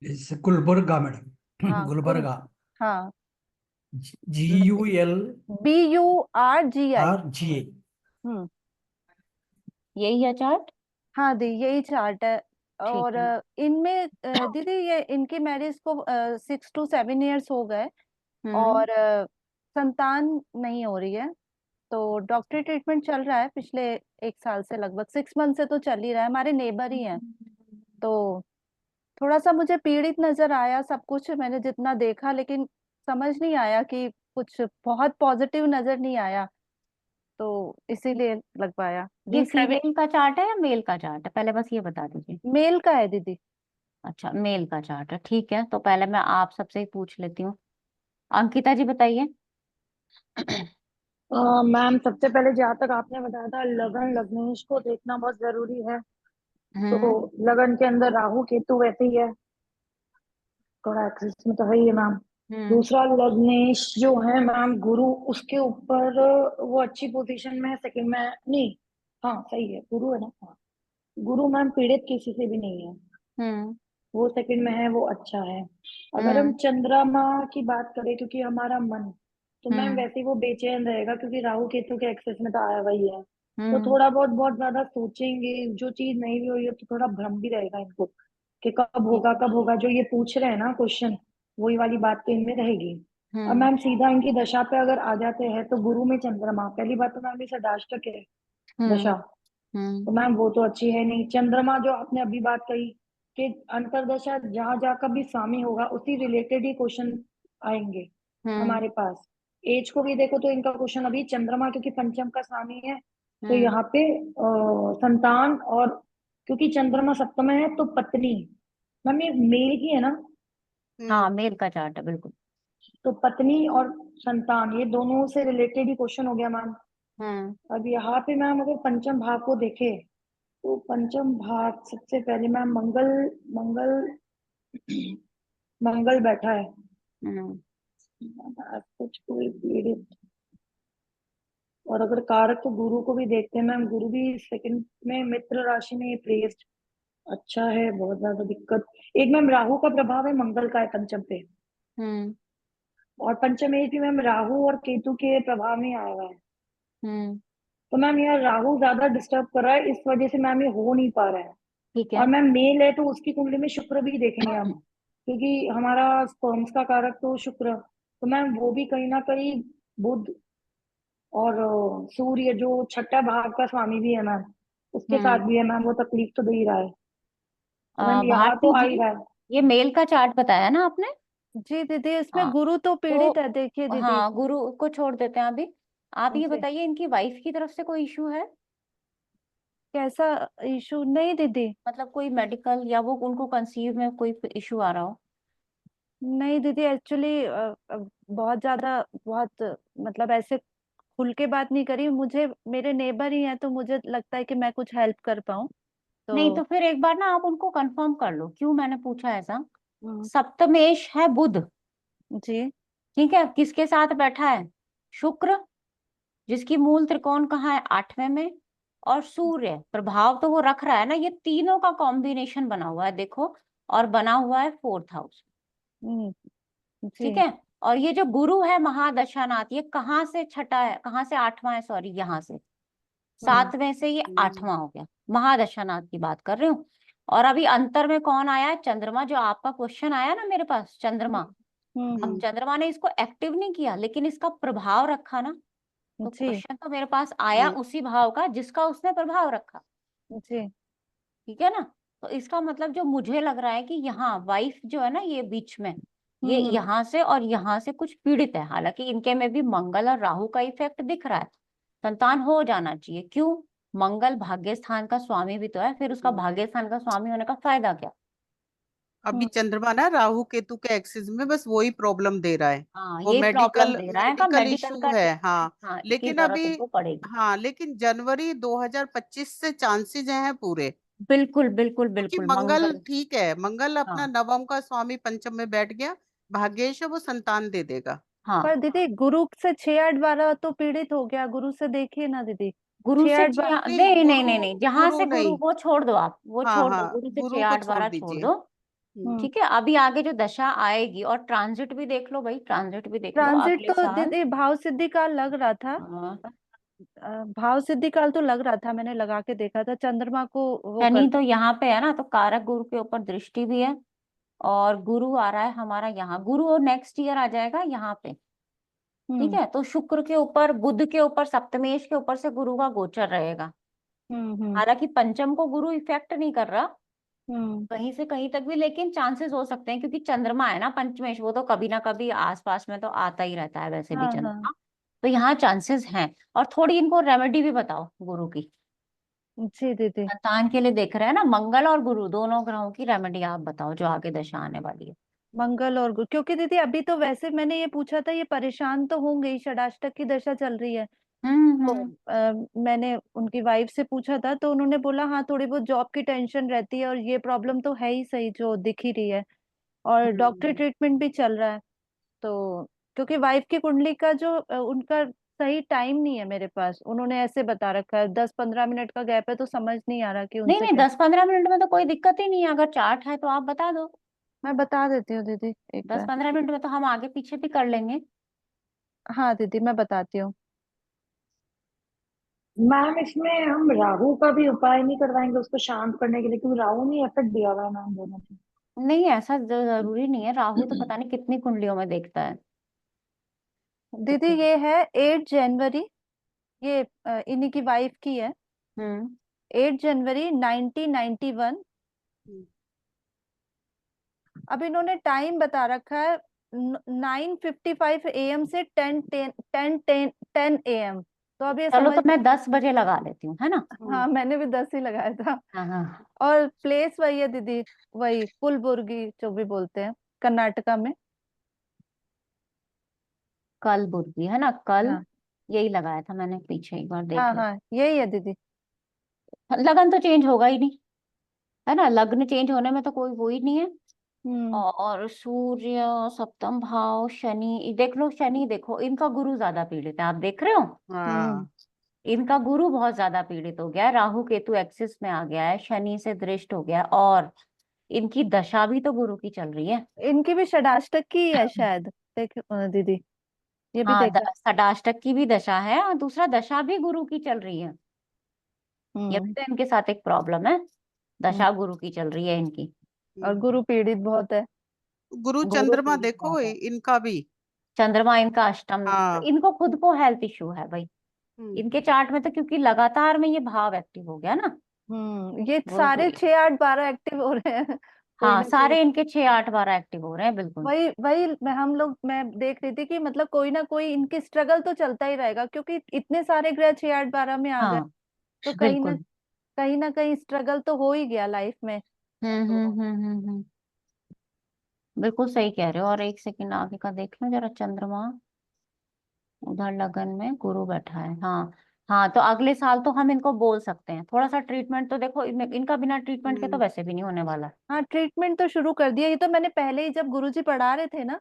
It's गुलबर्गा मैडम, हाँ गुलबर्गा, हाँ GULRGA। BURGI। हम्म यही है चार्ट। हाँ दी, यही चार्ट है। ठीक और है। इनमें दीदी ये इनकी मैरिज को 6 to 7 years हो गए और संतान नहीं हो रही है। तो डॉक्टरी ट्रीटमेंट चल रहा है पिछले 1 साल से, लगभग 6 month से तो चल ही रहा है। हमारे नेबर ही हैं। तो थोड़ा सा मुझे पीड़ित नजर आया सब कुछ, मैंने जितना देखा, लेकिन समझ नहीं आया कि कुछ बहुत पॉजिटिव नजर नहीं आया, तो इसीलिए लग पाया। ये दी फीमेल का चार्ट है या मेल का चार्ट है, पहले बस ये बता दीजिए। मेल का है दीदी। अच्छा, मेल का चार्ट है, ठीक है। तो पहले मैं आप सबसे ही पूछ लेती हूँ। अंकिता जी बताइए। मैम सबसे पहले जहाँ तक आपने बताया था लगन लग्नेश को देखना बहुत जरूरी है। तो लगन के अंदर राहु केतु वैसे ही है, थोड़ा एक्सेस में तो है ही है मैम। दूसरा लग्नेश जो है मैम, गुरु उसके ऊपर वो अच्छी पोजीशन में है, सेकंड में नहीं, हाँ सही है, गुरु है ना, हाँ गुरु मैम पीड़ित किसी से भी नहीं है, हम्म वो सेकंड में है, वो अच्छा है। अगर हम चंद्रमा की बात करें, क्योंकि हमारा मन, तो मैम वैसे ही वो बेचैन रहेगा, क्योंकि राहु केतु के एक्सेस में तो आया वही है। तो थोड़ा बहुत बहुत ज्यादा सोचेंगे, जो चीज नहीं भी हुई है तो थोड़ा भ्रम भी रहेगा इनको कि कब होगा कब होगा, जो ये पूछ रहे हैं ना क्वेश्चन, वही वाली बात तो इनमें रहेगी। और मैम सीधा इनकी दशा पे अगर आ जाते हैं तो गुरु में चंद्रमा, पहली बात तो मैम ये सदाष्टक है दशा, तो मैम वो तो अच्छी है नहीं। चंद्रमा जो आपने अभी बात कही कि अंतरदशा जहां जहां का भी स्वामी होगा उसी रिलेटेड ही क्वेश्चन आएंगे हमारे पास। एज को भी देखो तो इनका क्वेश्चन अभी चंद्रमा, क्योंकि पंचम का स्वामी है, तो यहाँ पे संतान, और क्योंकि चंद्रमा सप्तम में है तो पत्नी, मैम ये मेल ही है ना, हाँ, मेल का चार्ट है बिल्कुल। तो पत्नी और संतान ये दोनों से रिलेटेड ही क्वेश्चन हो गया मैम। अब यहाँ पे मैम अगर पंचम भाव को देखे तो पंचम भाव सबसे पहले मैम मंगल, मंगल मंगल बैठा है, कुछ कोई पीड़ित। और अगर कारक तो गुरु को भी देखते हैं मैम, गुरु भी सेकंड में मित्र राशि में प्लेस्ड, अच्छा है, बहुत ज्यादा दिक्कत। एक मैम राहु का प्रभाव है, मंगल का है पंचम पे, और पंचम एक भी मैम राहु और केतु के प्रभाव में आया हुआ है। तो मैम यार राहु ज्यादा डिस्टर्ब कर रहा है, इस वजह से मैम ये हो नहीं पा रहा है। ठीक और है। मैम मेल है तो उसकी कुंडली में शुक्र भी देखेंगे हम, क्योंकि हमारा स्पर्म्स का कारक तो शुक्र, तो मैम वो भी कहीं ना कहीं बुध और सूर्य जो छठा भाव का स्वामी भी है मैम, उसके साथ भी है मैम, वो तकलीफ तो दे ही रहा है। तो मैम यहाँ भारती तो आ ही जी, रहा है। ये मेल का चार्ट बताया ना आपने। जी दीदी, इसमें हाँ, गुरु तो पीड़ित है, देखिए तो दीदी। हाँ, गुरु को छोड़ देते हैं अभी। आप ये जी, बताइए, इनकी वाइफ की तरफ से कोई इशू है, कैसा इशू? नहीं दीदी, मतलब कोई मेडिकल, या वो उनको कंसीव में कोई इशू आ रहा हो। नहीं दीदी, एक्चुअली बहुत ज्यादा, बहुत मतलब ऐसे खुल के बात नहीं करी मुझे, मेरे नेबर ही हैं तो मुझे लगता है कि मैं कुछ हेल्प कर पाऊँ नहीं तो तो। फिर एक बार ना आप उनको कंफर्म कर लो, क्यों मैंने पूछा ऐसा। हम्म, सप्तमेश है बुध, जी ठीक है, किसके साथ बैठा है, शुक्र, जिसकी मूल त्रिकोण कहाँ है, 8वें में। और सूर्य प्रभाव तो वो रख रहा है ना, ये तीनों का कॉम्बिनेशन बना हुआ है देखो, और बना हुआ है 4th हाउस, हम्म, ठीक जी है। और ये जो गुरु है महादशानाथ, ये कहाँ से छठा है, कहाँ से 8वां है, सॉरी, यहाँ से 7वें से ये 8वां हो गया, महादशानाथ की बात कर रही हूँ। और अभी अंतर में कौन आया है, चंद्रमा, जो आपका क्वेश्चन आया ना मेरे पास, चंद्रमा। अब हम्म, चंद्रमा ने इसको एक्टिव नहीं किया, लेकिन इसका प्रभाव रखा ना, तो जी क्वेश्चन तो मेरे पास आया उसी भाव का जिसका उसने प्रभाव रखा, जी ठीक है ना। तो इसका मतलब जो मुझे लग रहा है कि यहाँ वाइफ जो है ना, ये बीच में, ये यहाँ से और यहाँ से कुछ पीड़ित है, हालांकि इनके में भी मंगल और राहु का इफेक्ट दिख रहा है, संतान हो जाना चाहिए। क्यों? मंगल भाग्य स्थान का स्वामी भी तो है, फिर उसका भाग्य स्थान का स्वामी होने का फायदा क्या? अभी चंद्रमा ना राहु केतु के एक्सिस में बस वही प्रॉब्लम दे रहा है, हाँ, वो ये प्रॉब्लम मेडिकल दे रहा है का मेडिकल मेडिकल इशू का है। हाँ, हाँ, की लेकिन जरूरत अभी उनको पड़ेगी। हाँ, लेकिन जनवरी 2025 से चांसेस हैं पूरे, बिल्कुल बिल्कुल क्योंकि बिल्कुल। मंगल मंगल, ठीक है, मंगल अपना हाँ नवम का स्वामी पंचम में बैठ गया, भाग्येश है, वो संतान दे देगा। हाँ। पर दीदी गुरु से 6 8 12 तो पीड़ित हो गया, गुरु से देखिए ना दीदी। गुरु छह से आठ बार नहीं नहीं, नहीं नहीं गुरु नहीं नहीं, जहां गुरु से गुरु, नहीं। वो छोड़ दो आप, वो हाँ छोड़ दो, हाँ, गुरु से गुरु छह को आठ छोड़ बारह छोड़ दीजिए। दो। हम्म ठीक है, अभी आगे जो दशा आएगी, और ट्रांजिट भी देख लो भाई, ट्रांजिट भी देख लो ट्रांजिट अगले तो साल। दीदी भाव सिद्धि काल लग रहा था। हाँ, भाव सिद्धि काल तो लग रहा था, मैंने लगा के देखा था, चंद्रमा को वो शनि कर। तो यहाँ पे है ना, तो कारक गुरु के ऊपर दृष्टि भी है, और गुरु आ रहा है हमारा यहाँ, गुरु नेक्स्ट ईयर आ जाएगा यहाँ पे। ठीक हम्म है, तो शुक्र के ऊपर, बुध के ऊपर, सप्तमेश के ऊपर से गुरु का गोचर रहेगा। हम्म हालांकि पंचम को गुरु इफेक्ट नहीं कर रहा हम्म कहीं से कहीं तक भी, लेकिन चांसेस हो सकते हैं, क्योंकि चंद्रमा है ना पंचमेश, वो तो कभी ना कभी आसपास में तो आता ही रहता है वैसे भी हाँ हाँ चंद्रमा। तो यहाँ चांसेस हैं। और थोड़ी इनको रेमेडी भी बताओ गुरु की, जी दीदी। संतान के लिए देख रहे हैं ना, मंगल और गुरु दोनों ग्रहों की रेमेडी आप बताओ जो आगे दशा आने वाली है। मंगल और गुरु, क्योंकि दीदी अभी तो वैसे मैंने ये पूछा था, ये परेशान तो होंगे ही, षडाष्टक की दशा चल रही है। तो हम्म। मैंने उनकी वाइफ से पूछा था, तो उन्होंने बोला हाँ थोड़ी बहुत जॉब की टेंशन रहती है, और ये प्रॉब्लम तो है ही सही जो दिख ही रही है, और डॉक्टरी ट्रीटमेंट भी चल रहा है। तो क्योंकि वाइफ की कुंडली का जो उनका सही टाइम नहीं है मेरे पास, उन्होंने ऐसे बता रखा है, 10 15 मिनट का गैप है, तो समझ नहीं आ रहा कि नहीं उनसे नहीं, 10-15 मिनट में तो कोई दिक्कत ही नहीं है, अगर चार्ट है तो आप बता दो। मैं बता देती हूँ दीदी एक दस बार। पंद्रह मिनट में तो हम आगे पीछे भी कर लेंगे। हाँ दीदी मैं बताती हूँ। मैम इसमें हम राहु का भी उपाय नहीं करवाएंगे उसको शांत करने के लिए, क्योंकि राहु ने इफेक्ट दिया हुआ है मैम दोनों को। नहीं, ऐसा जरूरी नहीं है, राहु तो पता नहीं कितनी कुंडलियों में देखता है। दीदी कितनी। ये है 8 जनवरी, ये इन्हीं की वाइफ की है। हम्म। 8 जनवरी 1991। अब इन्होंने टाइम बता रखा है 9:55 AM से 10:10 AM। तो अब ये चलो, समझ। तो मैं 10 बजे लगा लेती हूँ, है ना। हाँ मैंने भी 10 ही लगाया था। हाँ हाँ। और प्लेस वही है दीदी, वही कुलबुर्गी जो भी बोलते हैं, कर्नाटका में। कल बुध भी है ना, कल हाँ यही लगाया था मैंने, पीछे एक बार देख हाँ लो। हाँ यही है दीदी। लगन तो चेंज होगा ही नहीं, है ना, लग्न चेंज होने में तो कोई वो ही नहीं है। हम्म और सूर्य सप्तम भाव, शनि देख लो, शनि देखो, इनका गुरु ज्यादा पीड़ित है, आप देख रहे हो, हम्म हाँ, इनका गुरु बहुत ज्यादा पीड़ित हो गया है, राहु केतु एक्सिस में आ गया है, शनि से दृष्ट हो गया है, और इनकी दशा भी तो गुरु की चल रही है। इनकी भी षडाष्टक की ही है शायद, देख दीदी, ये भी हाँ, देखा। षडाष्टक की भी दशा है, और दूसरा दशा भी गुरु की चल रही है। ये भी हम्म तो इनके साथ एक प्रॉब्लम है, हम्म। दशा गुरु की चल रही है इनकी। और गुरु पीड़ित बहुत है। गुरु गुरु चंद्रमा पीड़ित देखो बहुत है। इनका भी। चंद्रमा इनका अष्टम में, तो हाँ। इनको खुद को हेल्थ इश्यू है भाई, हम्म। इनके चार्ट में तो, क्योंकि लगातार में ये भाव एक्टिव हो गया ना। ये वो जो, सारे 6 8 12 एक्टिव हो रहे हैं कोई हाँ, ना कोई। सारे इनके 6 8 12 एक्टिव हो रहे हैं, बिल्कुल। वही वही हम लोग, मैं देख रही थी कि मतलब कोई ना कोई इनकी स्ट्रगल तो चलता ही रहेगा, क्योंकि इतने सारे ग्रह 6 8 12 में आ गए, हाँ तो बिल्कुल। कहीं ना कहीं स्ट्रगल तो हो ही गया लाइफ में। तो बिल्कुल सही कह रहे हो। और एक सेकंड आगे का देख लो जरा, चंद्रमा उधर लगन में गुरु बैठा है, हाँ। हाँ, तो अगले साल तो हम इनको बोल सकते हैं, थोड़ा सा ट्रीटमेंट तो देखो, इनका बिना ट्रीटमेंट के तो हम्म। वैसे भी नहीं होने वाला। हाँ ट्रीटमेंट तो शुरू कर दिया, ये तो मैंने पहले ही जब गुरुजी पढ़ा रहे थे ना,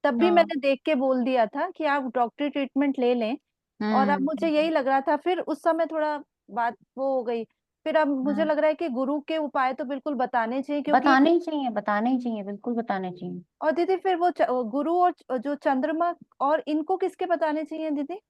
तब भी हाँ। मैंने देख के बोल दिया था कि आप डॉक्टरी ट्रीटमेंट ले लें। और अब मुझे यही लग रहा था, फिर उस समय थोड़ा बात वो हो गई, फिर अब मुझे हाँ, लग रहा है कि गुरु के उपाय तो बिल्कुल बताने चाहिए, क्योंकि। बताने ही चाहिए, बताने ही चाहिए, बिल्कुल बताने चाहिए। और दीदी फिर वो गुरु और जो चंद्रमा, और इनको किसके बताने चाहिए दीदी, ये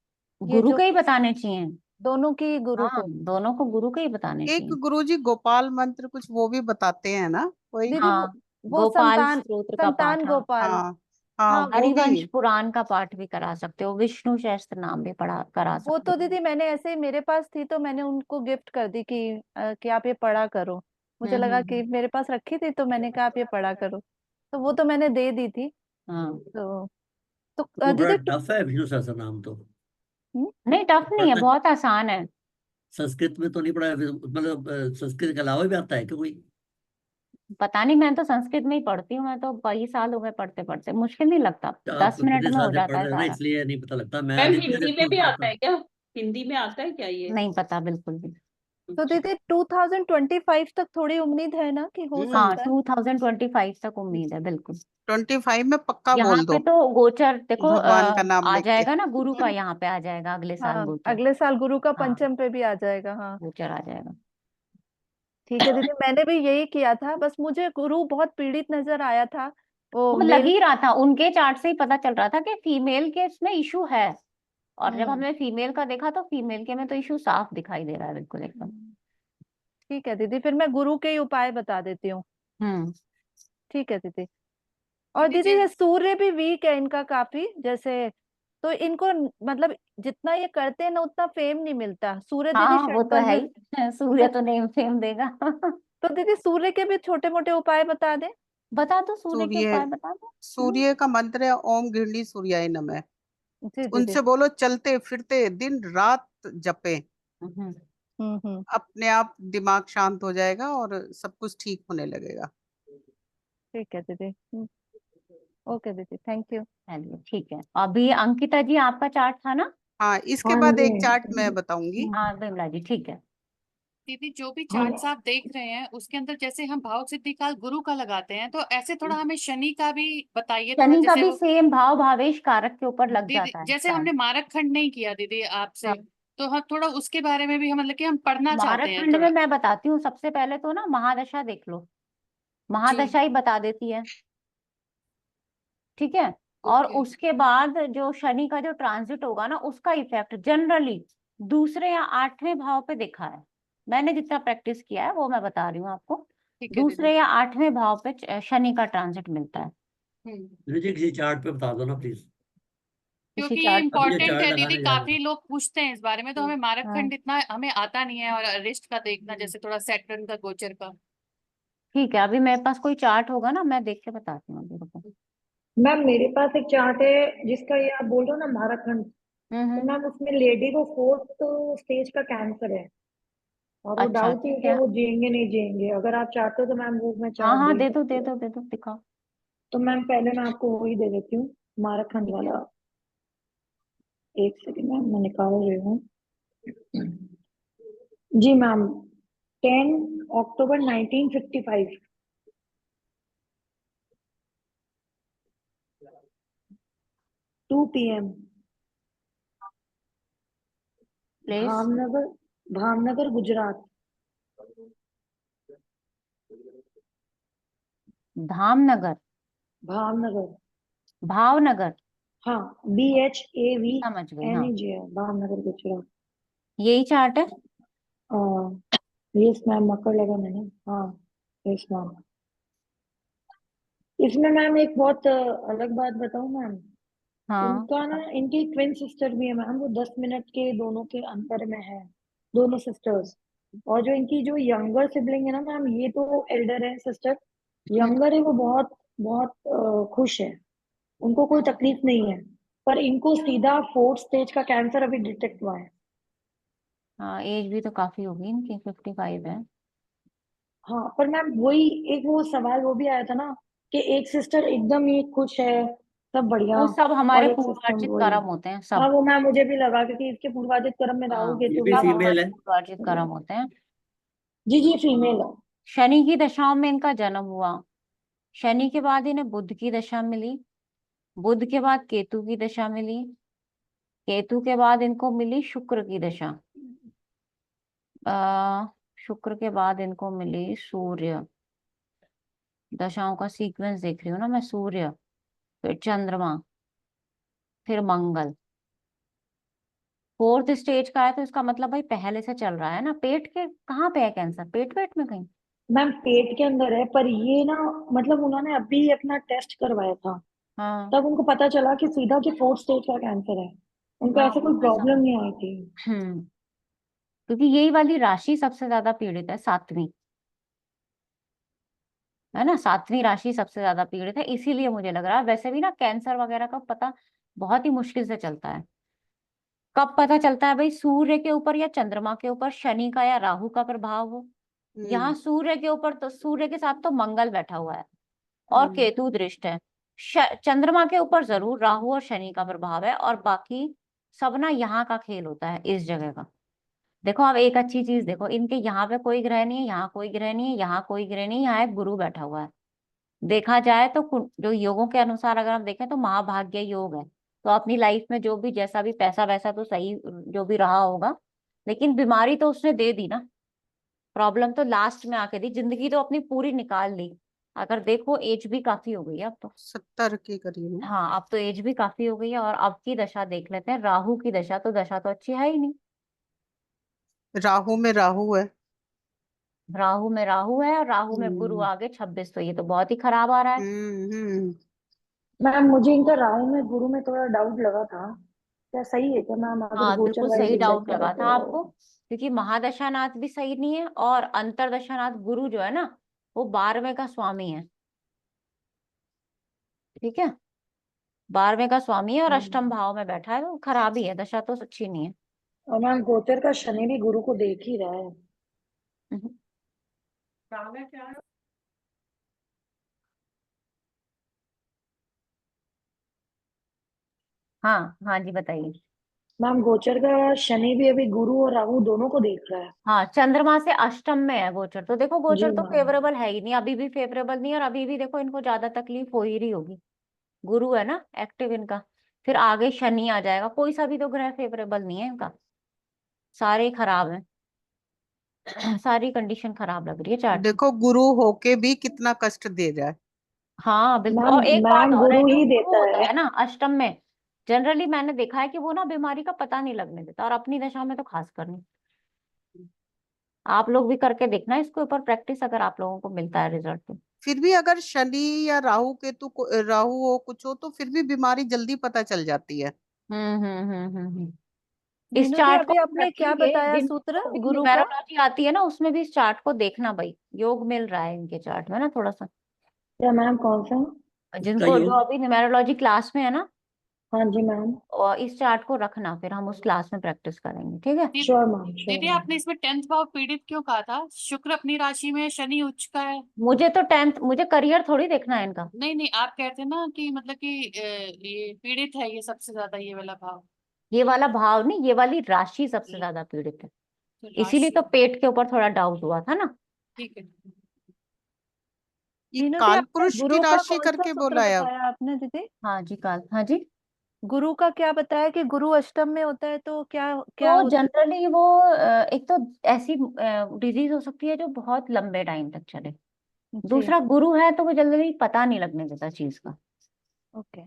गुरु जो के ही बताने चाहिए। दोनों की गुरु हाँ, को। दोनों को गुरु के ही बताने एक चाहिए। गुरुजी गोपाल मंत्र कुछ वो भी बताते हैं ना कोई। दीदी हाँ, वो गोपाल संतान, स्त्रोत्र का पाठ, संतान हाँ। गोपाल। हाँ हाँ, हाँ वो भी। हरिवंश पुराण का पाठ भी करा सकते हो, विष्णु सहस्त्र नाम भी पढ़ा करा वो सकते तो हो। दीदी मैंने ऐसे ही, मेरे पास थी तो मैंने उनको गिफ्ट कर दी कि आप ये पढ़ा करो। मुझे लगा कि हम्म। मेरे पास रखी थी, तो मैंने कहा आप ये पढ़ा करो, तो वो तो मैंने दे दी थी। हाँ तो वो बड़ा दीदी टफ है विष्णु सहस्त्र नाम तो। नहीं, टफ नहीं है, पढ़ना बहुत आसान है। संस्कृत में तो नहीं पढ़ा, मतलब संस्कृत के अलावा भी आता है क्या कोई? पता नहीं, मैं तो संस्कृत में ही पढ़ती हूँ, मैं तो कई साल हो गए पढ़ते पढ़ते, मुश्किल नहीं लगता, आप 10 मिनट कितने में हो साल से जाता पढ़ है रहे हो ना, सारा। इसलिए नहीं पता लगता। मैं मैम आदित्य हिंदी देखता में भी हूँ आता है क्या? हिंदी में आता है क्या ये? नहीं पता बिल्कुल भी। तो अच्छा। दीदी 2025 तक थोड़ी उम्मीद है ना कि हो हाँ, सकता है? 2025 तक उम्मीद है बिल्कुल। 25 में पक्का यहाँ बोल पे दो, तो गोचर देखो भगवान का नाम आ लेके। जाएगा ना, गुरु का यहाँ पे आ जाएगा अगले साल हाँ, गोचर। अगले साल गुरु का हाँ, पंचम पे भी आ जाएगा। हाँ गोचर आ जाएगा। ठीक है दीदी, मैंने भी यही किया था, बस मुझे गुरु बहुत पीड़ित नजर आया था। वो वो लग मेल ही रहा था, उनके चार्ट से ही पता चल रहा था कि फीमेल के इसमें इशू है। और जब हमने फीमेल का देखा तो फीमेल के में तो इशू साफ दिखाई दे रहा है बिल्कुल एकदम। ठीक है दीदी, फिर मैं गुरु के ही उपाय बता देती हूँ। हम्म। ठीक है दीदी। और दीदी ये सूर्य भी वीक है इनका काफी, जैसे तो इनको मतलब जितना ये करते हैं ना उतना फेम नहीं मिलता। सूर्य दीदी हाँ वो तो है षटबंधन। ही, सूर्य तो नहीं फेम देगा। तो दीदी सूर्य के भी छोटे मोटे उपाय बता दें। बता दो, सूर्य के सूर्य उपाय बता दो। सूर्य का मंत्र है ओम गृहिणी सूर्याय नमः। जी दीदी। उनसे बोलो चलते फिरते दिन रात जपे, हम्म। हम्म। अपने आप दिमाग शांत हो जाएगा और सब कुछ ठीक होने लगेगा। ठीक है दीदी। ओके दीदी, थैंक यू। चलिए ठीक है। अभी अंकिता जी आपका चार्ट था ना? हाँ, इसके हाँ बाद जी। एक चार्ट मैं बताऊंगी। हाँ बिमला जी, ठीक है। दीदी जो भी चार्ट्स आप देख रहे हैं उसके अंदर जैसे हम भाव सिद्धि काल गुरु का लगाते हैं, तो ऐसे थोड़ा हमें शनि का भी बताइए थोड़ा, शनि का जैसे भी वो सेम भाव भावेश कारक के ऊपर लग दीदी जाता है जैसे चार्ट। हमने मारक खंड नहीं किया दीदी आपसे, हाँ, तो हम थोड़ा उसके बारे में भी हम मतलब कि हम पढ़ना चाहते मारक हैं खंड में थोड़ा। मैं बताती हूँ। सबसे पहले तो ना महादशा देख लो, जी। महादशा ही बता देती है, ठीक है। और ओके। उसके बाद जो शनि का जो ट्रांजिट होगा ना, उसका इफेक्ट जनरली दूसरे या 8वें भाव पे दिखा है। मैंने जितना प्रैक्टिस किया है वो मैं बता रही हूँ आपको। ठीक है दीदी। दूसरे या 8वें भाव पे शनि का ट्रांजिट मिलता है। मुझे किसी चार्ट पे बता दो ना प्लीज। किसी क्योंकि ये चार्ट पर। अब ये इम्पोर्टेंट चार्ट है दीदी, लगाने जा रहे काफी लोग पूछते हैं इस बारे में, तो हमें मारक हाँ खंड इतना हमें आता नहीं है, और अरिष्ट का देखना जैसे थोड़ा सैटर्न का गोचर का। ठीक है, अभी मेरे पास कोई चार्ट होगा ना, मैं देख के बताती हूँ अभी, रुको। मैम मेरे पास एक चार्ट है जिसका ये आप बोल रहे हो ना महाराखंड, तो हम्म। मैम उसमें लेडी को 4th स्टेज का कैंसर है, और वो अच्छा डाउट है ठीक कि है। वो जिएंगे नहीं जिएंगे। अगर आप चाहते हो तो मैम वो मैं हाँ चार्ट हाँ, दे दे दो सकती दे हूँ। दो दे दो, दिखाओ। तो मैम पहले मैं आपको वही दे देती हूँ, महाराखंड ठीक है। वाला। एक सेकंड मैम, मैं निकाल रही हूँ। जी मैम, 10 अक्टूबर 1955, 2 PM, प्लेस भावनगर, भावनगर गुजरात। धामनगर, भावनगर, भावनगर। हाँ, BHAV समझ गई, हाँ। NEG, भावनगर गुजरात। यही चार्ट है। यस मैम, मकर लगा मैंने। हाँ यस मैम। इसमें मैम एक बहुत अलग बात बताऊं मैम, हाँ इनका ना, इनकी ट्विन सिस्टर भी है मैम, वो 10 मिनट के दोनों के अंतर में है, दोनों सिस्टर्स। और जो इनकी जो यंगर सिबलिंग है ना मैम, ये तो एल्डर है सिस्टर, यंगर है वो बहुत बहुत खुश है, उनको कोई तकलीफ नहीं है। पर इनको सीधा 4th स्टेज का कैंसर अभी डिटेक्ट हुआ है। हाँ, एज भी तो काफी होगी इनकी, 55 है। हाँ पर मैम वही एक वो सवाल वो भी आया था ना, कि एक सिस्टर एकदम ही खुश है, सब बढ़िया, वो सब हमारे और एक सिस्टम पूर्वार्जित वही। कर्म होते हैं हाँ सब। वो मैम मुझे भी लगा, क्योंकि इसके पूर्वाधिक कर्म में राहु हाँ, ये केतु भी भी सब था। फीमेल हमारे है? पूर्वार्जित कर्म होते हैं। जी जी फीमेल है। शनि की दशाओं में इनका जन्म हुआ। शनि के बाद इन्हें बुध की दशा मिली, बुध के बाद केतु की दशा मिली, केतु के बाद इनको मिली शुक्र की दशा। आ, शुक्र के बाद इनको मिली सूर्य। दशाओं का सीक्वेंस देख रही हूँ ना मैं, सूर्य, फिर चंद्रमा, फिर मंगल। 4th स्टेज का है तो इसका मतलब भाई पहले से चल रहा है ना। पेट के कहाँ पे है कैंसर? पेट पेट में कहीं? मैम पेट के अंदर है, पर ये ना मतलब उन्होंने अभी अपना टेस्ट करवाया था, हाँ तब उनको पता चला कि सीधा कि 4th स्टेज का कैंसर है, उनको हाँ, ऐसे वो कोई मैं प्रॉब्लम समझ। नहीं आई थी। क्योंकि यही वाली राशि सबसे ज्यादा पीड़ित है, 7वीं। है ना, 7वीं राशि सबसे ज्यादा पीड़ित है, इसीलिए मुझे लग रहा है। वैसे भी ना कैंसर वगैरह का पता बहुत ही मुश्किल से चलता है। कब पता चलता है भाई? सूर्य के ऊपर या चंद्रमा के ऊपर शनि का या राहु का प्रभाव हो। यहाँ सूर्य के ऊपर तो सूर्य के साथ तो मंगल बैठा हुआ है और केतु दृष्ट है। चंद्रमा के ऊपर जरूर राहु और शनि का प्रभाव है, और बाकी सब ना यहाँ का खेल होता है इस जगह का। देखो अब एक अच्छी चीज देखो, इनके यहाँ पे कोई ग्रह नहीं है, यहाँ कोई ग्रह नहीं है, यहाँ कोई ग्रह नहीं है, यहाँ एक गुरु बैठा हुआ है। देखा जाए तो जो योगों के अनुसार अगर हम देखें तो महाभाग्य योग है। तो अपनी लाइफ में जो भी जैसा भी पैसा वैसा तो सही जो भी रहा होगा, लेकिन बीमारी तो उसने दे दी ना, प्रॉब्लम तो लास्ट में आके दी। जिंदगी तो अपनी पूरी निकाल ली। अगर देखो एज भी काफी हो गई है अब तो। 70 के करीब है। हाँ अब तो एज भी काफी हो गई है। और अब की दशा देख लेते हैं, राहु की दशा, तो दशा तो अच्छी है ही नहीं। राहु में राहु है। राहु में राहु है और राहु में गुरु आगे 26, तो ये तो बहुत ही खराब आ रहा है। मैम मुझे इनका राहु में गुरु में थोड़ा डाउट लगा था, क्या सही है क्या मैम? अगर हाँ गोचर बिल्कुल वाइज सही डिसाइड डाउट करें लगा था आपको, तो। क्योंकि महादशानाथ भी सही नहीं है और अंतरदशानाथ गुरु जो है ना, वो 12वें का स्वामी है। ठीक है, 12वें का स्वामी है और अष्टम भाव में बैठा है, तो खराब ही है, दशा तो अच्छी नहीं है। और मैम गोचर का शनि भी गुरु को देख ही रहा है। हम्म। हाँ हाँ जी बताइए। मैम गोचर का शनि भी अभी गुरु और राहु दोनों को देख रहा है। हाँ चंद्रमा से अष्टम में है गोचर, तो देखो जी गोचर तो मैम। फेवरेबल है ही नहीं, अभी भी फेवरेबल नहीं है, और अभी भी देखो इनको ज्यादा तकलीफ हो ही रही होगी। गुरु है ना एक्टिव इनका, फिर आगे शनि आ जाएगा, कोई सा भी तो ग्रह फेवरेबल नहीं है इनका, सारे ही खराब हैं। सारी कंडीशन खराब लग रही है चार्ट में। देखो गुरु होके भी कितना कष्ट दे रहा है। हाँ बिल्कुल। मैम और एक बात मैम और है, गुरु जो ही गुरु देता होता है। है ना अष्टम में, जनरली मैंने देखा है कि वो ना बीमारी का पता नहीं लगने देता, और अपनी दशा में तो खास कर नहीं। आप लोग भी करके देखना इसके ऊपर प्रैक्टिस, अगर आप लोगों को मिलता है रिजल्ट तो। फिर भी अगर शनि या राहु केतु राहु हो कुछ हो तो फिर भी बीमारी जल्दी पता चल जाती है। इस मीनू दी चार्ट को अभी आपने क्या रखेंगे, बताया जिन सूत्र भी गुरु का? न्यूमेरोलॉजी आती है ना उसमें भी इस चार्ट को देखना भाई, योग मिल रहा है इनके चार्ट में ना थोड़ा सा। क्या मैम कौन सा? इसका जिनको जो योग अभी न्यूमेरोलॉजी क्लास में है ना, हाँ जी मैम। और इस चार्ट को रखना, फिर हम उस क्लास में प्रैक्टिस करेंगे, ठीक है। श्योर मैम श्योर दीदी मैम। आपने इसमें 10th भाव पीड़ित क्यों कहा था? शुक्र अपनी राशि में, शनि उच्च का है। मुझे तो 10th, मुझे करियर थोड़ी देखना है इनका। नहीं नहीं, आप कहते हैं ना कि मतलब कि ये पीड़ित है ये सबसे ज्यादा, ये वाला भाव। ये वाला भाव नहीं, ये वाली राशि सबसे ज्यादा पीड़ित है, तो इसीलिए राशि, तो पेट के ऊपर थोड़ा डाउट हुआ था ना। ठीक है। ये मीनू दी काल आपने पुरुष की गुरु का राशि कौन सा करके सूत्र बोला है अब। बताया आपने दीदी? हाँ जी काल, हाँ जी। गुरु का क्या बताया कि गुरु अष्टम में होता है तो क्या क्या तो होता जनरली वो एक तो ऐसी डिजीज हो सकती है जो बहुत लंबे टाइम तक चले। है? जी दूसरा गुरु है तो वो जल्दी पता नहीं लगने देता चीज का। ओके।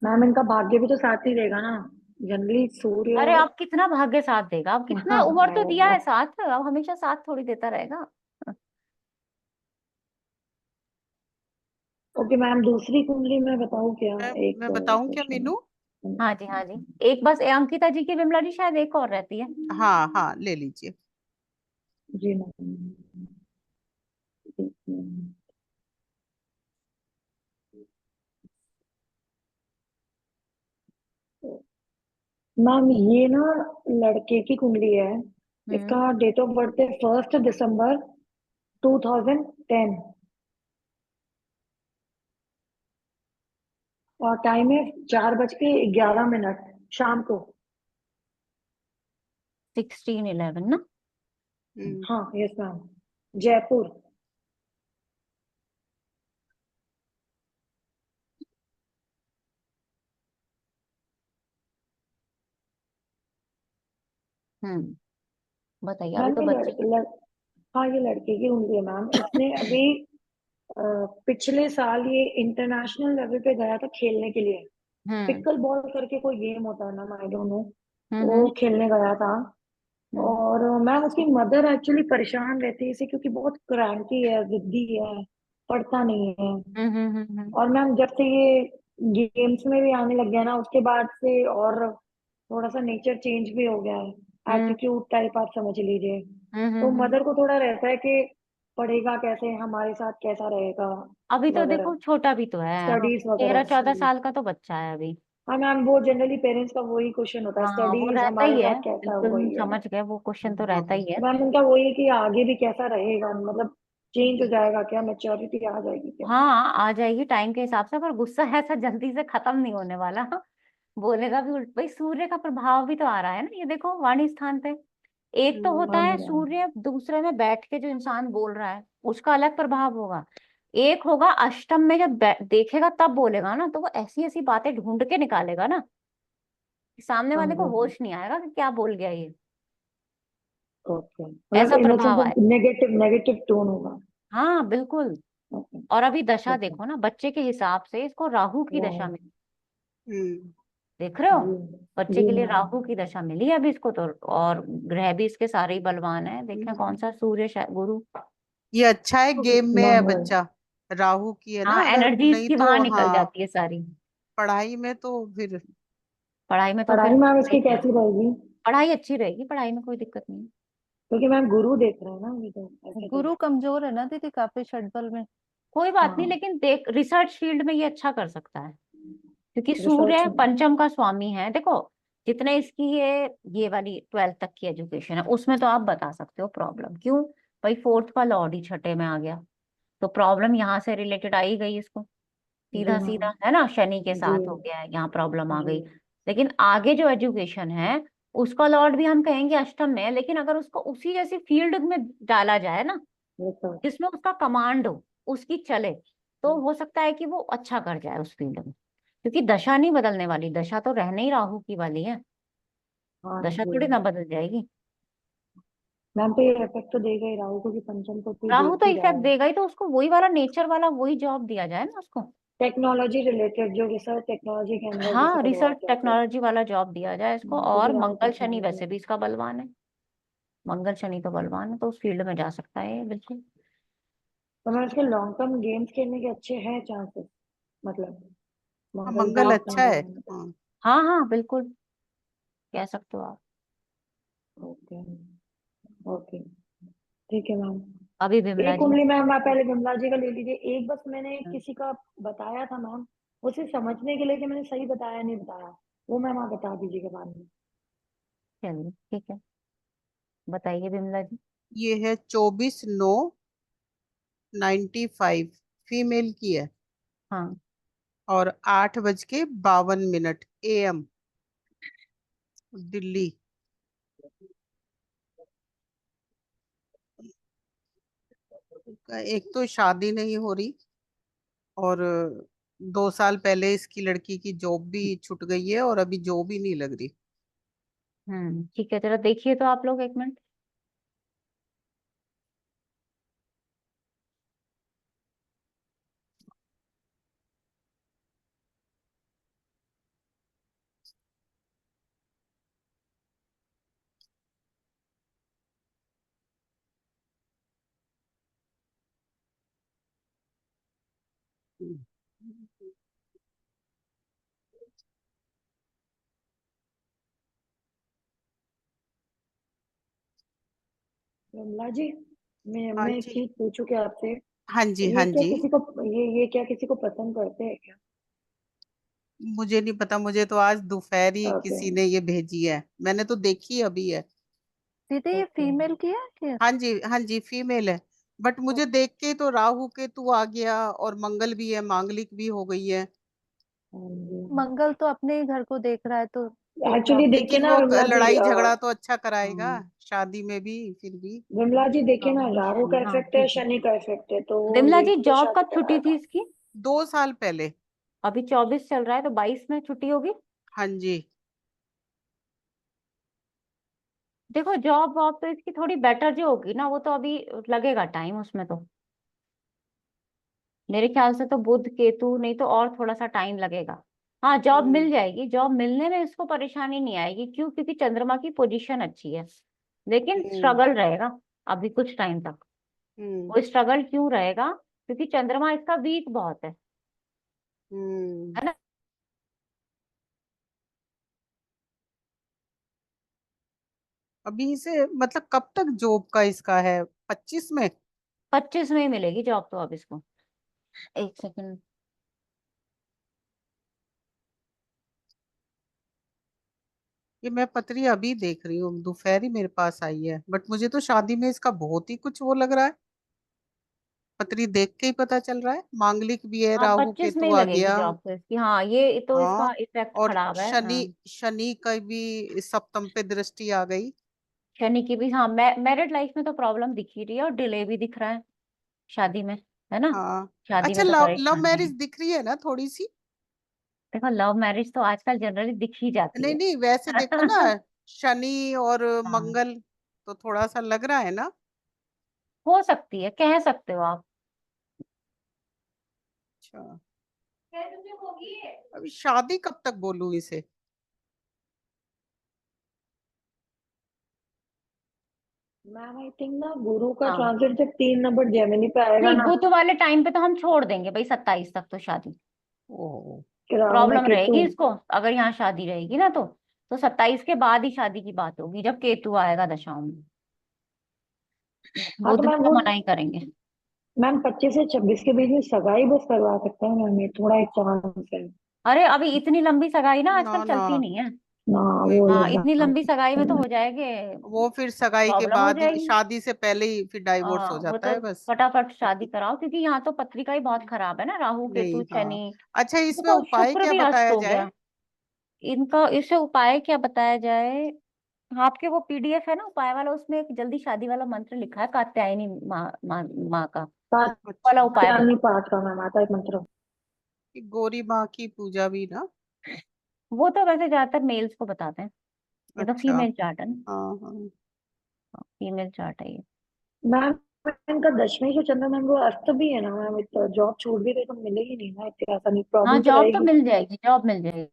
मैम इनका भाग्य भी तो साथ ही देगा ना, जनरली सूर्य। अरे अब कितना भाग्य साथ देगा, अब कितना उम्र तो दिया है साथ, अब हमेशा साथ थोड़ी देता रहेगा। ओके मैम, दूसरी कुंडली में बताऊँ क्या? एक मैं बताऊं क्या क्वेश्चन। मीनू? हाँ जी हाँ जी। एक बस अंकिता जी की, विमला जी शायद एक और रहती है। हाँ हाँ ले लीजिए। जी मैम। मैम ये ना लड़के की कुंडली है। हम्म। इसका डेट ऑफ बर्थ है 1 दिसंबर 2010 और टाइम है 4:11 शाम को। 16/11 ना। हाँ यस मैम, जयपुर। बताइए, अभी मैम तो ये बच्चे। हाँ ये लड़के की कुंडली है मैम। इसने अभी पिछले साल ये इंटरनेशनल लेवल पे गया था खेलने के लिए। हम्म पिकल बॉल करके कोई गेम होता है ना, आई डोंट नो। वो हम्म खेलने गया था। हम्म और मैम उसकी मदर एक्चुअली परेशान रहती है इसे, क्योंकि बहुत क्रैंकी है, जिद्दी है, पढ़ता नहीं है। और मैम जब से ये गेम्स में भी आने लग गया ना, उसके बाद से और थोड़ा सा नेचर चेंज भी हो गया है। एटीट्यूड टाइप आप समझ लीजिए। तो हम्म। मदर को थोड़ा रहता है कि पढ़ेगा कैसे, हमारे साथ कैसा रहेगा अभी तो वगैरह, देखो छोटा भी तो है, स्टडीज 13-14 वगैरह। साल का तो बच्चा है अभी। हाँ मैम, वो जनरली पेरेंट्स का वही क्वेश्चन होता है, हाँ वो स्टडीज रहता हमारे ही है, साथ कैसा बिल्कुल वही है। समझ गए, वो क्वेश्चन तो हाँ, रहता ही है। तो मैम उनका वही है कि आगे भी कैसा रहेगा, मतलब चेंज हो जाएगा क्या, मेच्योरिटी आ जाएगी क्या। हाँ आ जाएगी टाइम के हिसाब से, पर गुस्सा ऐसा जल्दी से खत्म नहीं होने वाला। बोलेगा भी उल्ट, भाई सूर्य का प्रभाव भी तो आ रहा है ना, ये देखो वाणी स्थान पे। एक तो होता हाँ है जी मैम। सूर्य, दूसरे में बैठ के जो इंसान बोल रहा है उसका अलग प्रभाव होगा। एक होगा अष्टम में, जब देखेगा तब बोलेगा ना, तो वो ऐसी ऐसी बातें ढूंढ के निकालेगा ना कि सामने हाँ वाले को जी। होश नहीं आएगा कि क्या बोल गया ये। ओके, मतलब ऐसा इन द प्रभाव सेंस आए। नेगेटिव नेगेटिव टोन होगा। हाँ बिल्कुल। ओके। और अभी दशा ओके। देखो ना, बच्चे के हिसाब से इसको राहु की दशा वाह। में, हम्म, देख रहे हो, जी। बच्चे जी के लिए मैम। राहु की दशा मिली है अभी इसको तो। और ग्रह भी इसके सारे ही बलवान है, देखें कौन सा, सूर्य गुरु। ये अच्छा है, गेम में है मंगल। बच्चा, राहु की है ना, हाँ अगर एनर्जी नहीं इसकी तो वहां निकल हाँ, जाती है सारी। पढ़ाई में तो फिर पढ़ाई में तो फिर पढ़ाई मैम इसकी नहीं है। कैसी रहेगी, पढ़ाई अच्छी रहेगी, पढ़ाई में कोई दिक्कत नहीं क्योंकि मैम गुरु देख रहे हैं ना अभी तो, ऐसे तो। गुरु कमजोर है ना दीदी काफी षटबल में। कोई बात नहीं, हाँ। लेकिन देख रिसर्च फील्ड में ये अच्छा कर सकता है, क्योंकि रिसर्च सूर्य में। पंचम का स्वामी है। देखो जितने इसकी ये वाली 12th तक की एजुकेशन है उसमें तो आप बता सकते हो प्रॉब्लम क्यों। भाई फोर्थ का लॉर्ड ही छठे में आ गया, तो प्रॉब्लम यहाँ से रिलेटेड आई गई इसको, जी सीधा मैम। सीधा है ना, शनि के जी। साथ हो गया है, यहाँ प्रॉब्लम आ जी। गई। लेकिन आगे जो एजुकेशन है उसका लॉर्ड भी हम कहेंगे अष्टम में है, लेकिन अगर उसको उसी जैसी फील्ड में डाला जाए ना, रिसर्च। जिसमें उसका कमांड हो, उसकी चले, तो हो सकता है कि वो अच्छा कर जाए उस फील्ड में। क्योंकि दशा नहीं बदलने वाली, दशा तो रहने ही राहु की वाली है, हाँ दशा जी। थोड़ी ना बदल जाएगी। मैम तो ये इफेक्ट तो देगा ही, राहु को भी पंचम को भी राहु देख तो ही रहा इफेक्ट है। देगा ही, तो उसको वही वाला नेचर वाला वही जॉब दिया जाए ना उसको। टेक्नोलॉजी रिलेटेड, जो रिसर्च टेक्नोलॉजी के अंदर जैसे हाँ रिसर्च करवाते हैं तो। टेक्नोलॉजी वाला जॉब दिया जाए इसको, क्योंकि और राहु मंगल शनि टेक्नोलॉजी वैसे में। भी इसका बलवान है, मंगल शनि तो बलवान है, तो उस फील्ड में जा सकता है ये बिल्कुल। तो मैं उसके लॉन्ग टर्म गेम्स खेलने के अच्छे हैं चांसेस, मतलब हाँ, मंगल मंगल का अच्छा है। एनवायरनमेंट। हाँ, हाँ हाँ बिल्कुल, कह सकते हो आप। ओके। ओके। ठीक है मैम। अभी बिमला एक जी। कुंडली मैम, आप पहले विमला जी का ले लीजिए, एक बस मैंने किसी का बताया था मैम, उसे समझने के लिए कि मैंने सही बताया नहीं बताया, वो मैम आप बता दीजिएगा बाद में। चलिए ठीक है, बताइए बिमला जी। ये है 24/9/95, फीमेल की है, हाँ और 8:52 AM, दिल्ली। एक तो शादी नहीं हो रही, और 2 साल पहले इसकी लड़की की जॉब भी छूट गई है, और अभी जॉब ही नहीं लग रही। ठीक है, जरा देखिए तो आप लोग एक मिनट। विमला जी, हाँ मैं एक जी, चीज पूछूं क्या आपसे, हाँ जी, हाँ जी। ये क्या किसी को पसंद करते हैं क्या। मुझे नहीं पता, मुझे तो आज दोपहर ही ओके। किसी ने ये भेजी है, मैंने तो देखी अभी है। दीदी ये ओके। फीमेल की है कि हाँ जी, हाँ जी, फीमेल है। बट मुझे देख के तो राहु केतु आ गया, और मंगल भी है, मांगलिक भी हो गई है। हाँ जी। मंगल तो अपने ही घर को देख रहा है तो ठीक एक्चुअली ठाक है। देखिए लेकिन ना वो विमला जी, लड़ाई झगड़ा तो अच्छा कराएगा हाँ, शादी में भी, फिर भी। विमला जी देखिए ना, राहु राहु का शनि, हाँ इफेक्ट है, ठीक है। शनि का इफेक्ट है, तो वो बिमला जी लेट से जॉब शादी कब छुट्टी थी कराएगा। इसकी? 2 साल पहले। अभी 24 चल रहा है, तो 22 में छुट्टी होगी। हाँ जी। देखो जॉब वॉब तो इसकी थोड़ी बेटर जो होगी ना, वो तो अभी लगेगा टाइम उसमें तो, मेरे ख्याल से तो बुध केतु, नहीं तो और थोड़ा सा टाइम लगेगा। हाँ जॉब हम्म, मिल जाएगी, जॉब मिलने में इसको परेशानी नहीं आएगी, क्यों, क्योंकि चंद्रमा की पोजीशन अच्छी है। लेकिन हम्म, स्ट्रगल रहेगा अभी कुछ टाइम तक। हम्म, वो स्ट्रगल क्यों रहेगा, क्योंकि चंद्रमा इसका वीक बहुत हम्म। है ना। अभी से मतलब कब तक जॉब का इसका है, 25 में? 25 में ही मिलेगी जॉब तो अब इसको। एक सेकंड। ये मैं पत्री अभी देख रही हूँ, दोपहर ही मेरे पास आई है, बट मुझे तो शादी में इसका बहुत ही कुछ वो लग रहा है। पत्री देख के ही पता चल रहा है, मांगलिक भी है, हाँ राहु 25 में केतु ही आ लगेगी गया। जॉब तो इसकी। हाँ ये तो इसका हाँ, इफेक्ट और खराब है। शनि शनि का भी सप्तम पे दृष्टि आ गई। शनि की भी। हाँ मैरिड लाइफ में तो प्रॉब्लम दिख ही रही है और डिले भी दिख रहा है शादी में, है ना। हाँ, शादी अच्छा, में तो लव लव परेशानी है। मैरिज दिख रही है ना थोड़ी सी? देखो लव मैरिज तो आजकल जनरली दिख ही जाती नहीं है। नहीं, वैसे देखो ना, शनि और हाँ मंगल, तो थोड़ा सा लग रहा है ना। हो सकती है, कह सकते हो आप। अच्छा, अभी शादी कब तक बोलूं इसे? मैम आई थिंक ना गुरु का हाँ ट्रांजिट जब 3 नंबर जेमिनी पे आएगा नहीं, ना, बुध वाले टाइम पे तो हम छोड़ देंगे भाई, 27 तक तो शादी। ओ, कि राहु में प्रॉब्लम केतु। रहेगी इसको अगर यहाँ शादी रहेगी ना, तो 27 के बाद ही शादी की बात होगी, जब केतु आएगा दशाओं में। हाँ तो बुध में मैम तो वो, मना ही करेंगे। मैम 25 से 26 के बीच में सगाई बस करवा सकते हैं मैम, ये थोड़ा एक चांस है अरे अभी इतनी लंबी सगाई ना ना आजकल ना, चलती नहीं है। ना। वही वो वही, हाँ ये इतनी बात लंबी सगाई में है। तो हो जाएंगे, वो फिर सगाई के प्रॉब्लम हो बाद ही, जाएगी। शादी से पहले ही फिर डाइवोर्स हो वो जाता तो है बस। फटाफट शादी कराओ, क्योंकि यहाँ तो पत्रिका ही बहुत खराब है ना, राहु नहीं, केतु हाँ, शनि। अच्छा, इसमें देखो उपाय शुक्र क्या भी अस्त बताया हो जाए? गया इनका। इसे उपाय क्या बताया जाए? आपके वो पीडीएफ है ना उपाय वाला, उसमें एक जल्दी शादी वाला मंत्र लिखा है, कात्यायनी माँ का वाला अच्छा, उपाय कात्यायनी बता। पाठ का मैम आता है एक मंत्र। कि गौरी माँ की पूजा भी ना? वो तो वैसे ज्यादातर मेल्स को बताते हैं, ये तो अच्छा, फीमेल चार्ट है ना। हाँ हाँ, फीमेल चार्ट है ये। मैम इनका 10वीं जो चंद्र मैम वो अस्त भी है ना मैम, तो जॉब छूट भी गई तो मिलेगी नहीं ना, इतनी आसानी, हाँ प्रॉब्लम तो जॉब तो रहेगी। मिल जाएगी, जॉब मिल जाएगी।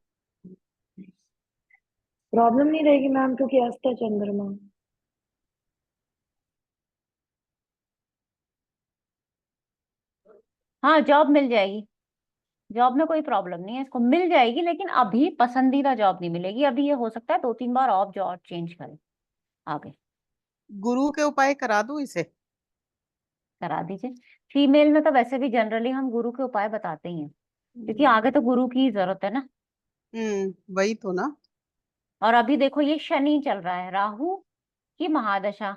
प्रॉब्लम नहीं रहेगी मैम, क्योंकि अस्त है चंद्रमा। हाँ जॉब मिल जाएगी, जॉब में कोई प्रॉब्लम नहीं है, इसको मिल जाएगी, लेकिन अभी पसंदीदा जॉब नहीं मिलेगी। अभी ये हो सकता है 2-3 बार और जॉब चेंज करे आगे। गुरु के उपाय करा दूं इसे? करा दीजिए। फीमेल में तो वैसे भी जनरली हम गुरु के उपाय बताते ही हैं, क्योंकि हम्म, आगे तो गुरु की ही जरूरत है ना। वही तो ना। और अभी देखो ये शनि चल रहा है, राहु की महादशा,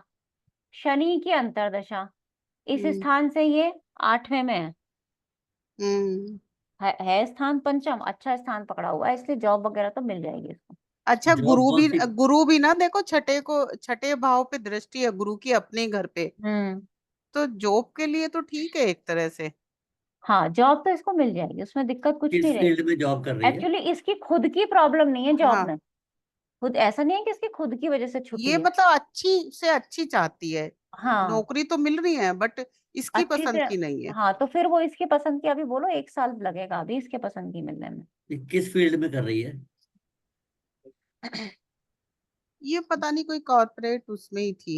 शनि की अंतरदशा, इस हम्म स्थान से ये 8वें में हम्म है स्थान पंचम, अच्छा स्थान पकड़ा हुआ है, इसलिए जॉब वगैरह तो मिल जाएगी इसको। अच्छा, जॉब कौन सी? गुरु भी ना, देखो छठे भाव पे दृष्टि है गुरु की अपने घर पे, हम्म। तो जॉब के लिए तो ठीक है एक तरह से। हाँ जॉब तो इसको मिल जाएगी, उसमें दिक्कत कुछ किस नहीं फील्ड रहेगी। में जॉब कर रही है? एक्चुअली इसकी खुद की प्रॉब्लम नहीं है जॉब हाँ, में, खुद ऐसा नहीं है कि इसकी खुद की वजह से ये छुट्टी है। मतलब अच्छी से अच्छी चाहती है, हाँ नौकरी तो मिल रही है, बट इसकी अच्छी से। पसंद की नहीं है। हाँ तो फिर वो इसकी पसंद की, अभी बोलो 1 साल लगेगा अभी इसके पसंद की मिलने में। ये किस फील्ड में कर रही है? ये पता नहीं, कोई कॉर्पोरेट उसमें ही थी।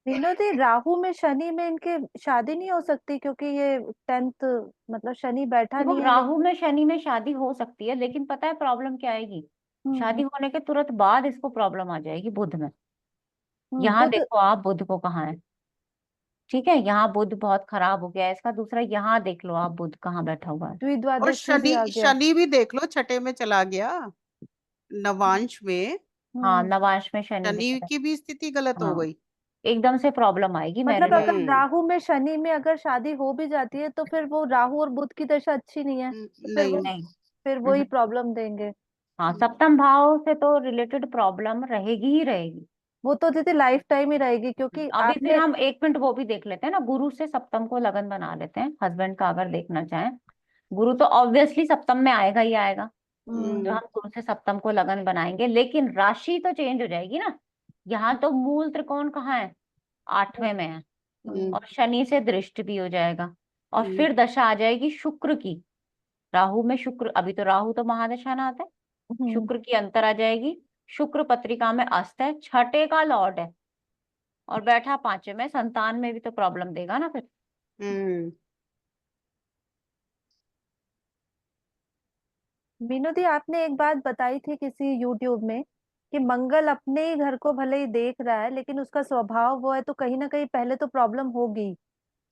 विनोदी, राहु में शनि में इनके शादी नहीं हो सकती, क्योंकि ये 10th, मतलब शनि बैठा देखो नहीं है राहु लेकिन। में शनि में शादी हो सकती है, लेकिन पता है प्रॉब्लम क्या आएगी? हम्म शादी होने के तुरंत बाद इसको प्रॉब्लम आ जाएगी बुध में। यहाँ बुध। देखो आप बुध को कहाँ है, ठीक है, यहाँ बुध बहुत खराब हो गया है इसका। दूसरा यहाँ देख लो आप बुध कहाँ बैठा हुआ है। और द्विद्वादश में भी शनि आ गया। शनि भी देख लो, छठे में चला गया, नवांश में। हाँ हम्म नवांश में शनि भी शनि है। की भी स्थिति गलत हो हाँ गई। एकदम से प्रॉब्लम आएगी मतलब मैरिड लाइफ। अगर हम्म राहु में शनि में अगर शादी हो भी जाती है तो फिर वो राहु और बुध की दशा अच्छी नहीं है, तो फिर वो नहीं। नहीं। फिर वही प्रॉब्लम देंगे। हाँ सप्तम भाव से तो रिलेटेड प्रॉब्लम रहेगी ही रहेगी। वो तो दीदी लाइफ टाइम ही रहेगी, क्योंकि अभी फिर आपने। हम 1 मिनट वो भी देख लेते हैं ना, गुरु से सप्तम को लगन बना लेते हैं, हस्बैंड का अगर देखना चाहें। गुरु तो ऑब्वियसली सप्तम में आएगा ही आएगा, तो हम्म हम गुरु से सप्तम को लगन बनाएंगे, लेकिन राशि तो चेंज हो जाएगी ना। यहाँ तो मूल त्रिकोण कहाँ है? 8वें में है, हम्म और शनि से दृष्टि भी हो जाएगा, और हम्म फिर दशा आ जाएगी शुक्र की। राहु में शुक्र, अभी तो राहु तो महादशा ना आता है, हम्म शुक्र की अंतर आ जाएगी। शुक्र पत्रिका में अस्त है, छठे का लॉर्ड है, और बैठा 5वें में, संतान में भी तो प्रॉब्लम देगा ना फिर। हम्म मीनू दी, आपने एक बात बताई थी किसी यूट्यूब में कि मंगल अपने ही घर को भले ही देख रहा है लेकिन उसका स्वभाव वो है, तो कहीं ना कहीं पहले तो प्रॉब्लम होगी।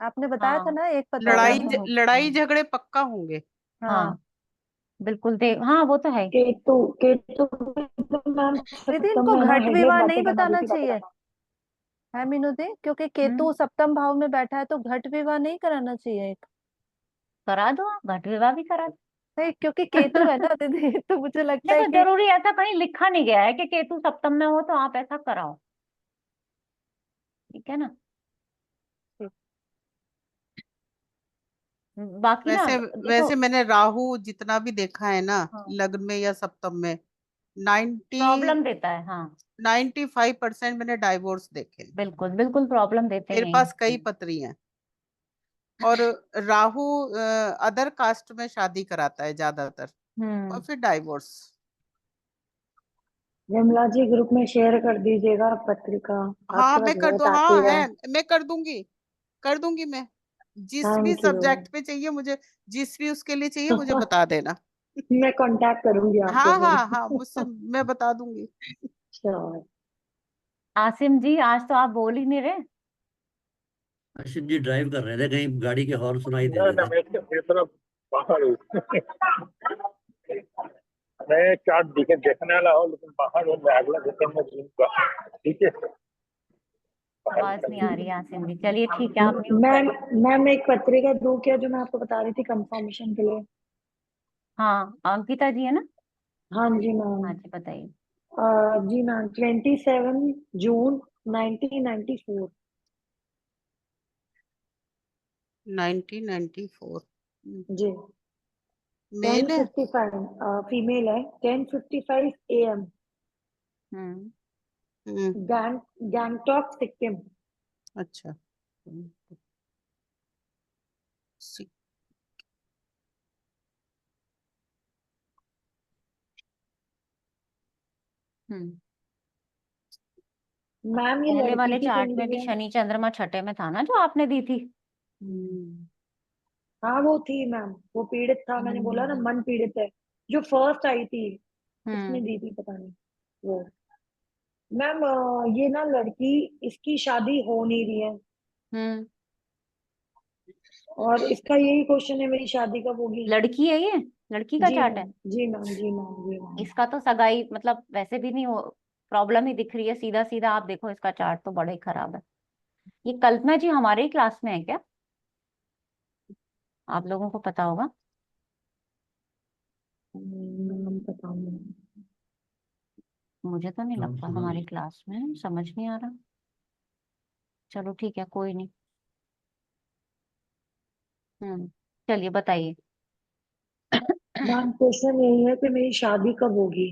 आपने बताया था हाँ ना एक पत्र लड़ाई प्रॉब्लम में। होगी। लड़ाई झगड़े पक्का होंगे। हाँ हाँ बिल्कुल देख, हाँ वो तो है ही। केतु केतु भी तो मैम दीदी सप्तम इनको में है ना, घट हेडलेस विवाह नहीं बातें करना, बताना दूसरी बातें चाहिए करना। है मीनू दी, क्योंकि हम्म केतु सप्तम भाव में बैठा है तो घट विवाह नहीं कराना चाहिए। करा दो आप, घट विवाह भी करा दो। नहीं क्योंकि केतु है ना दीदी, तो मुझे लगता है देखो कि जरूरी ऐसा कहीं लिखा नहीं गया है कि केतु सप्तम में हो तो आप ऐसा कराओ, ठीक है ना। बाकी ना वैसे देखो, वैसे मैंने राहु जितना भी देखा है ना, हाँ लग्न में या सप्तम में, 90 प्रॉब्लम देता है, हाँ 95% मैंने डाइवोर्स देखे हैं। बिल्कुल बिल्कुल प्रॉब्लम देते मेरे हैं पास कई ये। पत्री हैं। और राहु अदर कास्ट में शादी कराता है ज्यादातर, और फिर डाइवोर्स। विमला जी ग्रुप में शेयर कर दीजिएगा पत्रिका, हाँ आपके मैं पास कर बहुत दूँ, हाँ आती है। है, मैं कर दूंगी मैं। जिस भी थैंक यू। सब्जेक्ट पे चाहिए मुझे, जिस भी उसके लिए चाहिए मुझे बता देना। मैं कांटेक्ट करूंगी आपको हाँ फिर। हाँ हाँ, मुझसे मैं बता दूंगी। श्योर। आसिम जी आज तो आप बोल ही नहीं रहे। आशिफ जी ड्राइव कर रहे थे, कहीं गाड़ी के हॉर्न सुनाई दे ना रहे ना, थे। मैं तरफ बाहर हूँ। मैं चार्ट दिखे देखने वाला हूँ, लेकिन बाहर हूँ मैं, अगला सेकंड में दूंगा। ठीक है, बाहर आवाज नहीं आ निकल रही है आसिम जी, चलिए ठीक है आप म्यूट मैम करिए। मैम एक पत्रिका दूं क्या, जो मैं आपको बता रही थी कंफर्मेशन के लिए? हाँ अंकिता जी है ना। हाँ जी हाँ मैम। जी बताइए। जी मैम, 27 जून 1994। 1994। जी। मेल है। 10:55 फीमेल है, 10:55 AM। हम्म गैंगटॉक सिक्किम। अच्छा। सी- हम्म मैम ये पहले लड़की वाले की चार्ट में कुंडली भी है। शनि चंद्रमा छठे में था ना जो आपने दी थी। हम्म, हाँ वो थी मैम, वो पीड़ित था, मैंने बोला ना हम्म मन पीड़ित है। जो फर्स्ट आई थी उसने हम्म दी थी, पता नहीं वो। मैम ये ना लड़की, इसकी शादी हो नहीं रही है, हम्म और इसका यही क्वेश्चन है, मेरी शादी कब होगी? लड़की है ये, लड़की का जी चार्ट है। मैम, जी मैम, जी मैम, जी मैम। इसका तो सगाई मतलब वैसे भी नहीं हो, प्रॉब्लम ही दिख रही है सीधा सीधा। आप देखो इसका चार्ट तो बड़ा ही खराब है। ये कल्पना जी हमारे ही क्लास में है क्या, आप लोगों को पता होगा। मैम पता नहीं। मुझे तो नहीं नाम लगता सुना हमारी नहीं। क्लास में है, समझ नहीं आ रहा। चलो ठीक है कोई नहीं। हम्म चलिए बताइए। मैम क्वेश्चन यही है कि मेरी शादी कब होगी?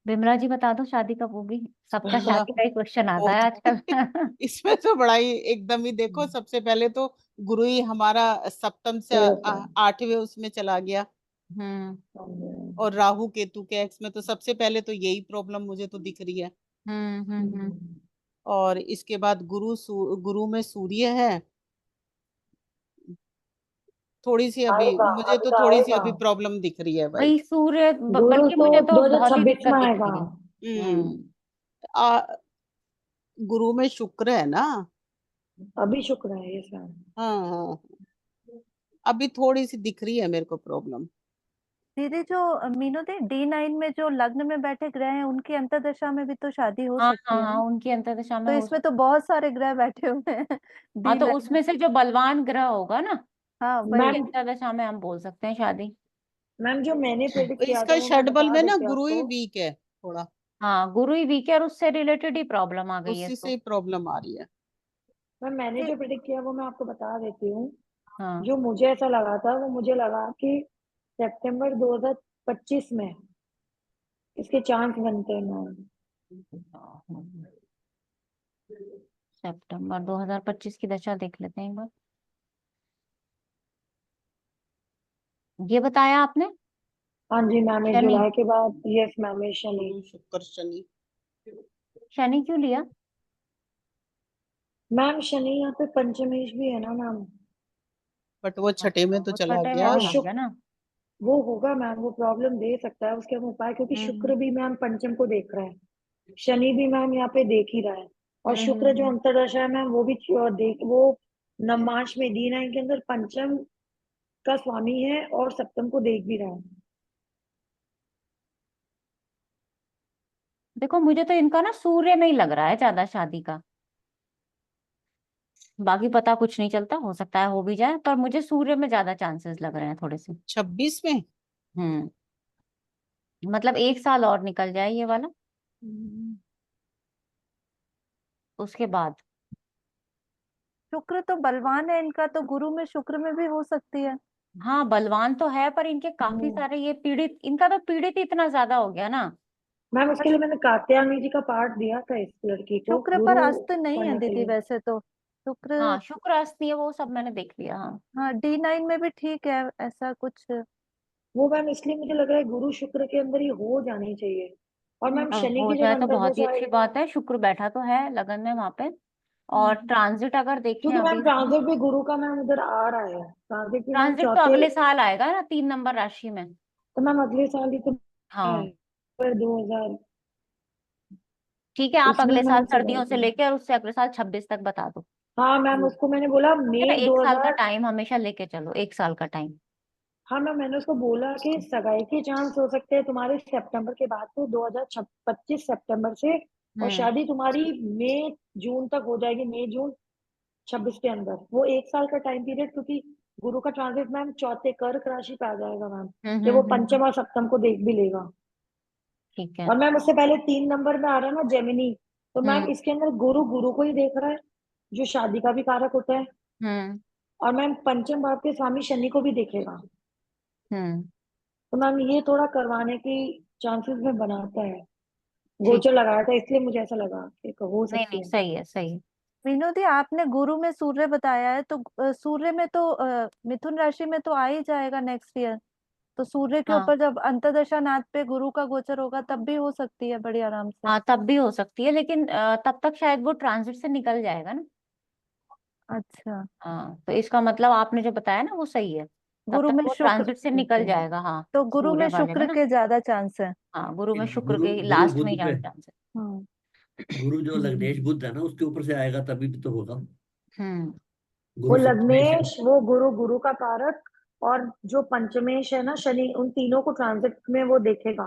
बिमला जी बता दो शादी कब होगी। सबका शादी का ही क्वेश्चन आता वो है तो आजकल। इसमें तो बड़ा ही एकदम ही, देखो सबसे पहले तो गुरु ही हमारा सप्तम से ठीक है। 8वें उसमें चला गया, हम्म और राहु केतु के एक्स में, तो सबसे पहले तो यही प्रॉब्लम मुझे तो दिख रही है। हम्म। और इसके बाद गुरु में सूर्य है। थोड़ी सी अभी मुझे तो थोड़ी सी आएगा। अभी प्रॉब्लम दिख रही है भाई। वही सूर्य गुरु बल्कि तो मुझे तो बहुत ही 2026 दिक्कत में दिख आएगा। रही है। हम्म आ, गुरु में शुक्र है ना। अभी शुक्र है ये सर। हाँ हाँ, अभी थोड़ी सी दिख रही है मेरे को प्रॉब्लम। दीदी जो मीनू दी D9 में जो लग्न में बैठे ग्रह हैं उनकी अंतर्दशा में भी तो शादी हो हाँ सकती हाँ है हाँ ना। उनकी अंतर्दशा में तो हो इसमें सकता तो बहुत सारे ग्रह बैठे हुए हैं है। हाँ तो D9 में। उसमें से जो बलवान ग्रह होगा ना हाँ उसकी वही। मैम अंतर्दशा में हम बोल सकते हैं शादी। मैम जो मैंने प्रेडिक्ट किया था इसका वो मैं षडबल बता में ना देती हूँ गुरु ही आपको। वीक है थोड़ा, हाँ गुरु ही वीक है और उससे रिलेटेड ही प्रॉब्लम आ गई है उसी से इसको। ही प्रॉब्लम आ रही है। मैम मैंने दी- जो प्रेडिक्ट किया वो मैं आपको बता देती हूँ। हाँ जो मुझे ऐसा लगा था, वो मुझे लगा कि सितंबर 2025 में इसके चांस बनते हैं मैम। सितंबर 2025 की दशा देख लेते हैं एक बार। ये बताया आपने हाँ जी मैम, 1 शनि। जुलाई के बाद, यस मैम, ये शनि। गुरु शुक्र शनि। शनि क्यों लिया। मैम शनि यहाँ पे पंचमेश भी है ना मैम। बट वो छठे अच्छा में तो वो चला छठे में गया। और भी लग गया ना। वो होगा मैम, वो प्रॉब्लम दे सकता है, उसके हम उपाय, क्योंकि शुक्र भी मैम पंचम को देख रहा है, शनि भी मैम यहाँ पे देख ही रहा है, और शुक्र जो अंतर्दशा है मैम वो भी वो नवमांश में D9 के अंदर पंचम का स्वामी है और सप्तम को देख भी रहा है। देखो मुझे तो इनका ना सूर्य में ही लग रहा है ज्यादा शादी का, बाकी पता कुछ नहीं चलता, हो सकता है हो भी जाए, पर मुझे सूर्य में ज्यादा चांसेस लग रहे हैं थोड़े से। 26 में। मतलब 1 साल और निकल जाए ये वाला, उसके बाद। शुक्र तो बलवान है इनका, तो गुरु में शुक्र में भी हो सकती है। हाँ बलवान तो है, पर इनके काफी सारे ये पीड़ित, इनका तो पीड़ित ही इतना ज्यादा हो गया ना। मैम उसके लिए मैंने कात्यायनी जी का पाठ दिया था इस लड़की को, शुक्र पर गुरु अस्त नहीं है पढ़ने के दीदी लिए। वैसे तो। शुक्र, हाँ शुक्र अस्त नहीं है, वो सब मैंने देख लिया। हाँ हाँ D9 में भी ठीक है ऐसा कुछ। वो मैम इसलिए मुझे लग रहा है गुरु शुक्र के अंदर ही हो जानी चाहिए। और मैम अब शनि हो की जब जाए तो बहुत ही अंतर्दशा अच्छी आएगी बात मैम, है, शुक्र बैठा तो है लगन में वहां पे। और ट्रांजिट अगर देखें क्योंकि मैम अभी, ट्रांजिट भी गुरु का मैम उधर आ रहा है, ट्रांजिट भी मैम ट्रांजिट तो चौथे, अगले साल आएगा ना 3 नंबर राशि में। तो मैम अगले साल ही तो है, हाँ पर 2000 ठीक है, आप उसमें अगले साल मैम सर्दियों से सगाई। लेके और उससे अगले साल 26 तक बता दो। हाँ मैम उसको मैंने बोला ठीक है ना, मई 1 साल का 2000। टाइम हमेशा लेके चलो, 1 साल का टाइम। हाँ मैम मैंने उसको बोला कि सगाई के चांस हो सकते हैं तुम्हारे सितंबर के बाद से, 2025 सितंबर से, और हम्म शादी तुम्हारी मई जून तक हो जाएगी, मई जून 26 के अंदर। वो 1 साल का टाइम पीरियड, क्योंकि गुरु का ट्रांजिट मैम चौथे कर्क राशि पे आ जाएगा मैम, कि वो पंचम और सप्तम को देख भी लेगा। ठीक है। और मैम उससे पहले 3 नंबर में आ रहा है ना जेमिनी, तो मैम हम्म इसके अंदर गुरु गुरु को ही देख रहा है, जो शादी का भी कारक होता है, हम्म और मैम पंचम भाव के स्वामी शनि को भी देखेगा। हम्म तो मैम ये थोड़ा करवाने की चांसेस में बनाता है, ठीक गोचर है। लगाया था, इसलिए मुझे ऐसा लगा कि हो नहीं नहीं सकती है। सही है, सही है। विनोदी आपने गुरु में सूर्य बताया है, तो सूर्य में तो मिथुन राशि में तो आ ही जाएगा नेक्स्ट ईयर। तो सूर्य के हाँ ऊपर जब अंतर्दशा नाथ पे गुरु का गोचर होगा तब भी हो सकती है बड़ी आराम से। हाँ तब भी हो सकती है, लेकिन तब तक शायद वो ट्रांजिट से निकल जाएगा ना। अच्छा, हाँ तो इसका मतलब आपने जो बताया ना वो सही है, तब गुरु तक में वो शुक्र, ट्रांजिट से ठीक निकल है। जाएगा। हाँ तो गुरु में सूर्य वाले में शुक्र ना। के ज्यादा चांस है। हाँ गुरु में शुक्र गुरु के गुरु लास्ट में बुध पे, ज्यादा चांस है। हम्म गुरु जो लग्नेश बुध है ना उसके ऊपर से आएगा तभी भी तो होगा। हम्म वो गुरु सप्तमेश है। लग्नेश, वो गुरु गुरु का कारक, और जो पंचमेश है ना शनि, उन तीनों को ट्रांजिट में वो देखेगा।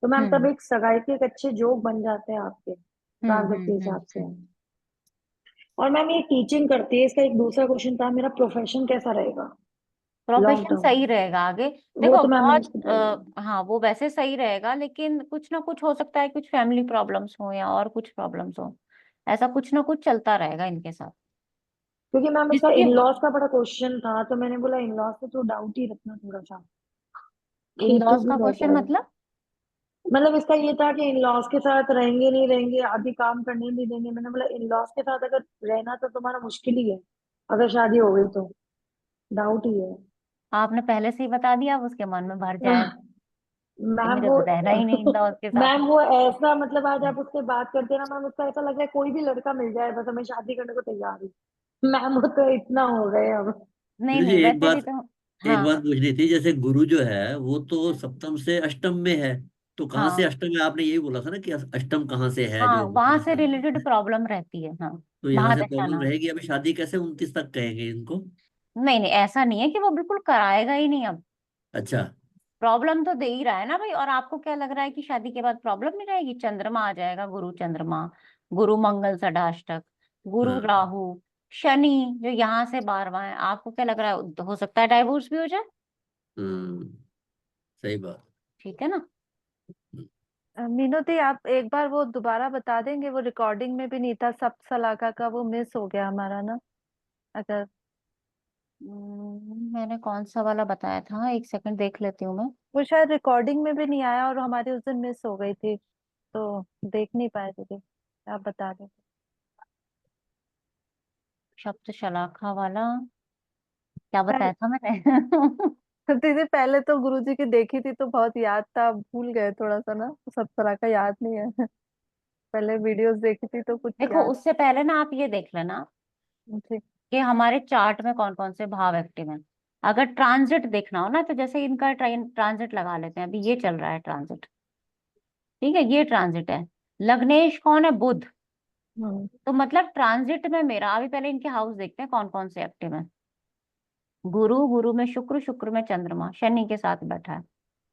तो मैम तब हम्म एक सगाई के एक अच्छे योग बन जाते हैं आपके ट्रांजिट के हिसाब से। हम्म। और मैम ये टीचिंग करती है, इसका एक दूसरा क्वेश्चन था, मेरा प्रोफेशन कैसा रहेगा लॉन्ग प्रोफेशन टर्म। सही रहेगा आगे। वो देखो तो मैम मैंने बहुत उसको बोल दिया। हाँ वो वैसे सही रहेगा, लेकिन कुछ ना कुछ हो सकता है, कुछ फैमिली प्रॉब्लम्स हो या और कुछ प्रॉब्लम्स हो, ऐसा कुछ ना कुछ चलता रहेगा इनके साथ। क्योंकि मैम इसका जिसकी इन लॉज का बड़ा क्वेश्चन था, तो मैंने बोला इन लॉज पे तो डाउट ही रखना थोड़ा सा, इन केतु लॉज भी का बैठा क्वेश्चन है। मतलब। मतलब इसका ये था कि इन लॉज के साथ रहेंगे नहीं रहेंगे, आदि काम करने नहीं देंगे। मैंने बोला इन लॉज के साथ अगर रहना तो तुम्हारा मुश्किल ही है, अगर शादी हो गई तो डाउट ही है। आपने पहले से ही बता दिया, अब उसके मन में भर जाए कि मैम मुझे वो तो रहना ही नहीं इन लॉज के साथ। मैम वो ऐसा, मतलब आज आप उससे बात करते हैं ना मैम, उसका ऐसा लग रहा है कोई भी लड़का मिल जाए बस हमें शादी करने को तैयार हूँ। मैम वो तो इतना हो गए अब। नहीं मुझे नहीं एक वैसे भी बात तो। एक हाँ बात पूछनी थी, जैसे गुरु जो है वो तो सप्तम से अष्टम में है, तो कहाँ से हाँ अष्टम है? आपने यही बोला था ना कि अष्टम कहाँ से है हाँ जो वहां से परेशान है। रिलेटेड प्रॉब्लम रहती है। हाँ तो यहाँ से महादशा प्रॉब्लम नाम। रहेगी, अभी शादी कैसे 29 तक कहेंगे इनको? नहीं नहीं ऐसा नहीं है कि वो बिल्कुल कराएगा ही नहीं अब। अच्छा। प्रॉब्लम तो दे ही रहा है ना भाई, और आपको क्या लग रहा है कि शादी के बाद प्रॉब्लम नहीं रहेगी? चंद्रमा आ जाएगा, गुरु चंद्रमा, गुरु मंगल षष्ठाष्टक, गुरु हाँ। राहु, शनि जो यहाँ से 12वां है, आपको क्या लग रहा है हो सकता है डाइवोर्स भी हो जाए? हम्म। सही बात। ठीक है ना। मीनू दी आप एक बार वो दोबारा बता देंगे, वो रिकॉर्डिंग में भी नहीं था, सप्त सलाका का वो मिस हो गया हमारा ना। अगर मैंने कौन सा वाला बताया था, एक सेकंड देख लेती हूँ मैं। वो शायद रिकॉर्डिंग में भी नहीं आया और हमारी उस दिन मिस हो गई थी, तो देख नहीं पाए थे। आप बता दें। सप्त शलाखा वाला क्या पहले बताया था मैंने? दीदी पहले तो गुरुजी की देखी थी तो बहुत याद था, भूल गए थोड़ा सा ना, सब तरह का याद नहीं है। पहले वीडियोस देखी थी तो कुछ देखो याद। उससे पहले ना आप ये देख लेना जी। कि हमारे चार्ट में कौन कौन से भाव एक्टिव हैं। अगर ट्रांजिट देखना हो ना, तो जैसे इनका ट्रांजिट लगा लेते हैं, अभी ये चल रहा है ट्रांजिट, ठीक है, ये ट्रांजिट है। लग्नेश कौन है? बुध। तो मतलब ट्रांजिट में मेरा, अभी पहले इनके हाउस देखते हैं कौन कौन से एक्टिव है। गुरु, गुरु में शुक्र, शुक्र में चंद्रमा, शनि के साथ बैठा है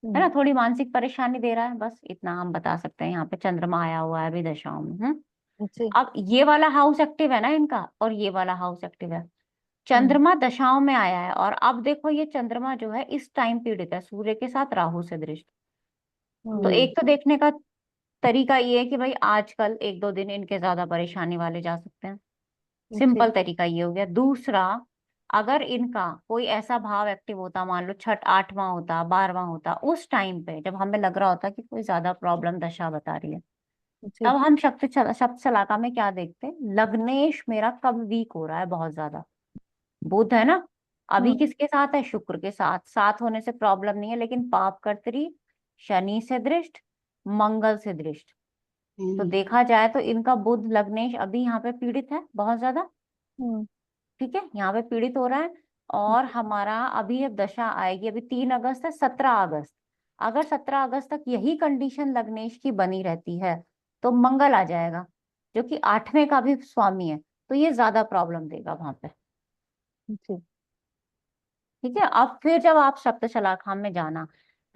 ना, थोड़ी मानसिक परेशानी दे रहा है, बस इतना हम बता सकते हैं। यहाँ पे चंद्रमा आया हुआ है अभी दशाओं में। जी। अब ये वाला हाउस एक्टिव है ना इनका, और ये वाला हाउस एक्टिव है। चंद्रमा दशाओं में आया है, और अब देखो ये चंद्रमा जो है इस टाइम पीड़ित है सूर्य के साथ राहु से दृष्ट। तो एक तो देखने का तरीका ये है कि भाई आजकल एक दो दिन इनके ज्यादा परेशानी वाले जा सकते हैं, सिंपल तरीका ये हो गया। दूसरा, अगर इनका कोई ऐसा भाव एक्टिव होता, मान लो छठ 8वां होता, 12वां होता, उस टाइम पे जब हमें लग रहा होता कि कोई ज्यादा प्रॉब्लम दशा बता रही है, तब हम शब्द शलाका में क्या देखते हैं, लग्नेश मेरा कब वीक हो रहा है बहुत ज्यादा। बुध है ना, अभी किसके साथ है? शुक्र के साथ। साथ होने से प्रॉब्लम नहीं है, लेकिन पाप कर्तरी, शनि से दृष्ट, मंगल से दृष्ट। तो देखा जाए तो इनका बुध लग्नेश अभी यहाँ पे पीड़ित है बहुत ज्यादा, ठीक है, यहाँ पे पीड़ित हो रहा है। और हमारा अभी अब दशा आएगी, अभी 3 अगस्त है, 17 अगस्त, अगर 17 अगस्त तक यही कंडीशन लग्नेश की बनी रहती है तो मंगल आ जाएगा, जो कि 8वें का भी स्वामी है, तो ये ज्यादा प्रॉब्लम देगा वहां पे। ठीक है, अब फिर जब आप सप्त शलाखाम में जाना,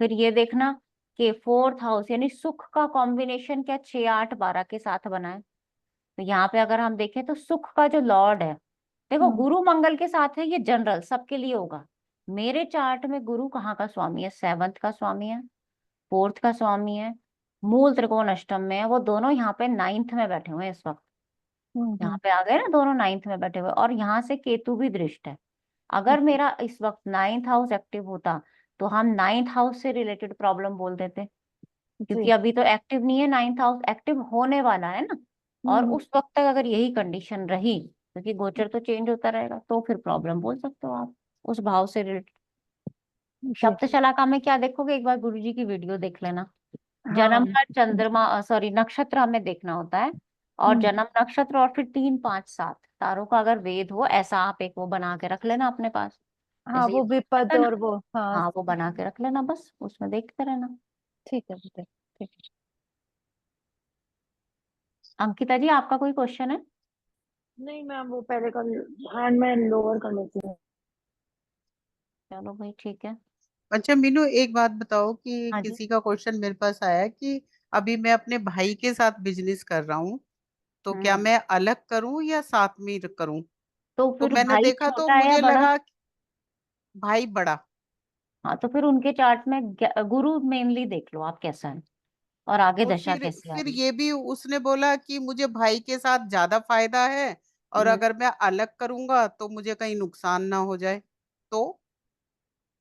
फिर ये देखना कि 4th हाउस यानी सुख का कॉम्बिनेशन क्या 6, 8, 12 के साथ बना है। तो यहाँ पे अगर हम देखें तो सुख का जो लॉर्ड है, देखो गुरु मंगल के साथ है, ये जनरल सबके लिए होगा। मेरे चार्ट में गुरु कहाँ का स्वामी है? 7th का स्वामी है, 4th का स्वामी है, मूल त्रिकोण अष्टम में है, वो दोनों यहाँ पे 9th में बैठे हुए हैं इस वक्त। यहाँ पे आ गए ना, दोनों 9th में बैठे हुए, और यहाँ से केतु भी दृष्ट है। अगर मेरा इस वक्त 9th हाउस एक्टिव होता तो हम 9th हाउस से रिलेटेड प्रॉब्लम बोल देते, क्योंकि अभी तो एक्टिव नहीं है, 9th हाउस एक्टिव होने वाला है ना। और उस वक्त तक अगर यही कंडीशन रही, क्योंकि गोचर तो चेंज होता रहेगा, तो फिर प्रॉब्लम बोल सकते हो आप उस भाव से रिलेटेड। सप्त शलाका में क्या देखोगे, एक बार गुरुजी की वीडियो देख लेना। जन्म का चंद्रमा, सॉरी, नक्षत्र हमें देखना होता है, और जन्म नक्षत्र, और फिर 3, 5, 7 तारों का अगर वेद हो ऐसा, आप एक वो बना के रख लेना अपने पास, हाँ, जैसे ये वो विपद है ना, और वो, हाँ हाँ वो बना के रख लेना, बस उसमें देखते रहना। ठीक है बेटा, ठीक है। अंकिता जी, आपका कोई क्वेश्चन है? नहीं मैम, वो पहले का हैंड में लोअर कर लेती हूँ। चलो भाई, ठीक है। अच्छा मीनू, एक बात बताओ कि हाँ जी। किसी का क्वेश्चन मेरे पास आया है कि अभी मैं अपने भाई के साथ बिजनेस कर रहा हूँ, तो क्या मैं अलग करूं या साथ में करूं? तो तो फिर मैंने भाई देखा तो छोटा है या मुझे बड़ा? लगा कि भाई बड़ा। हाँ, तो फिर उनके चार्ट में गुरु मेनली देख लो आप कैसा है, और आगे और दशा फिर कैसी आ फिर रही ये भी उसने बोला कि मुझे भाई के साथ ज्यादा फायदा है, और है। अगर मैं अलग करूंगा तो मुझे कहीं नुकसान ना हो जाए। तो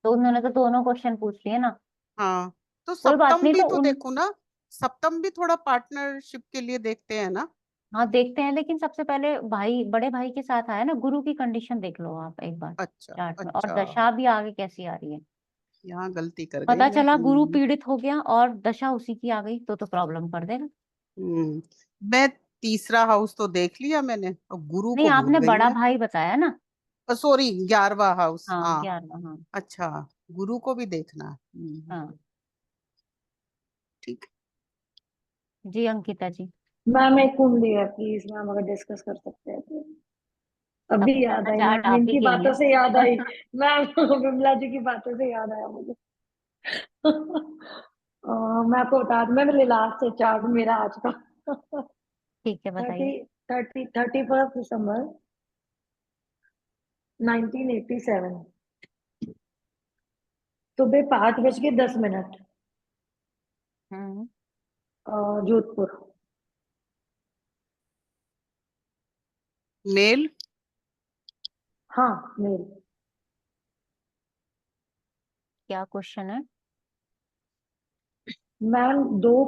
तो उन्होंने तो दोनों क्वेश्चन पूछ लिए ना। हाँ, तो कोई बात सप्तम नहीं, भी तो तो उन, देखो ना, सप्तम भी थोड़ा पार्टनरशिप के लिए देखते हैं ना। हाँ देखते हैं, लेकिन सबसे पहले भाई, बड़े भाई के साथ आया ना, गुरु की कंडीशन देख लो आप एक बार अच्छा चार्ट में, और अच्छा, दशा भी आगे कैसी आ रही है। यहाँ गलती कर गई पता मैं। चला गुरु पीड़ित हो गया और दशा उसी की आ गई, तो प्रॉब्लम कर देगा। हम्म। मैं तीसरा हाउस तो देख लिया मैंने, और गुरु नहीं, को भूल आपने गई बड़ा मैं। भाई बताया ना। सॉरी, 11वां हाउस, हाँ, हाँ। 11वां, हाँ। अच्छा, गुरु को भी देखना है। हाँ ठीक। जी, अंकिता जी। मैम एक कुंडली है, प्लीज मैम अगर डिस्कस कर सकते हैं तो। अभी सबसे याद ज्यादा आई चार्ट मैम, आप ही इनकी के बातों से याद आई। लिए। मैम विमला जी की बातों से याद आया मुझे। मैं आपको बता दूं, मैं मेरे लास्ट है चार्ट मेरा आज का। ठीक है, थर्टी बताइए। 31 दिसंबर 1987, सुबह 5:10 हम्म। जोधपुर। मेल। हाँ मेल। क्या क्वेश्चन है? मैम 3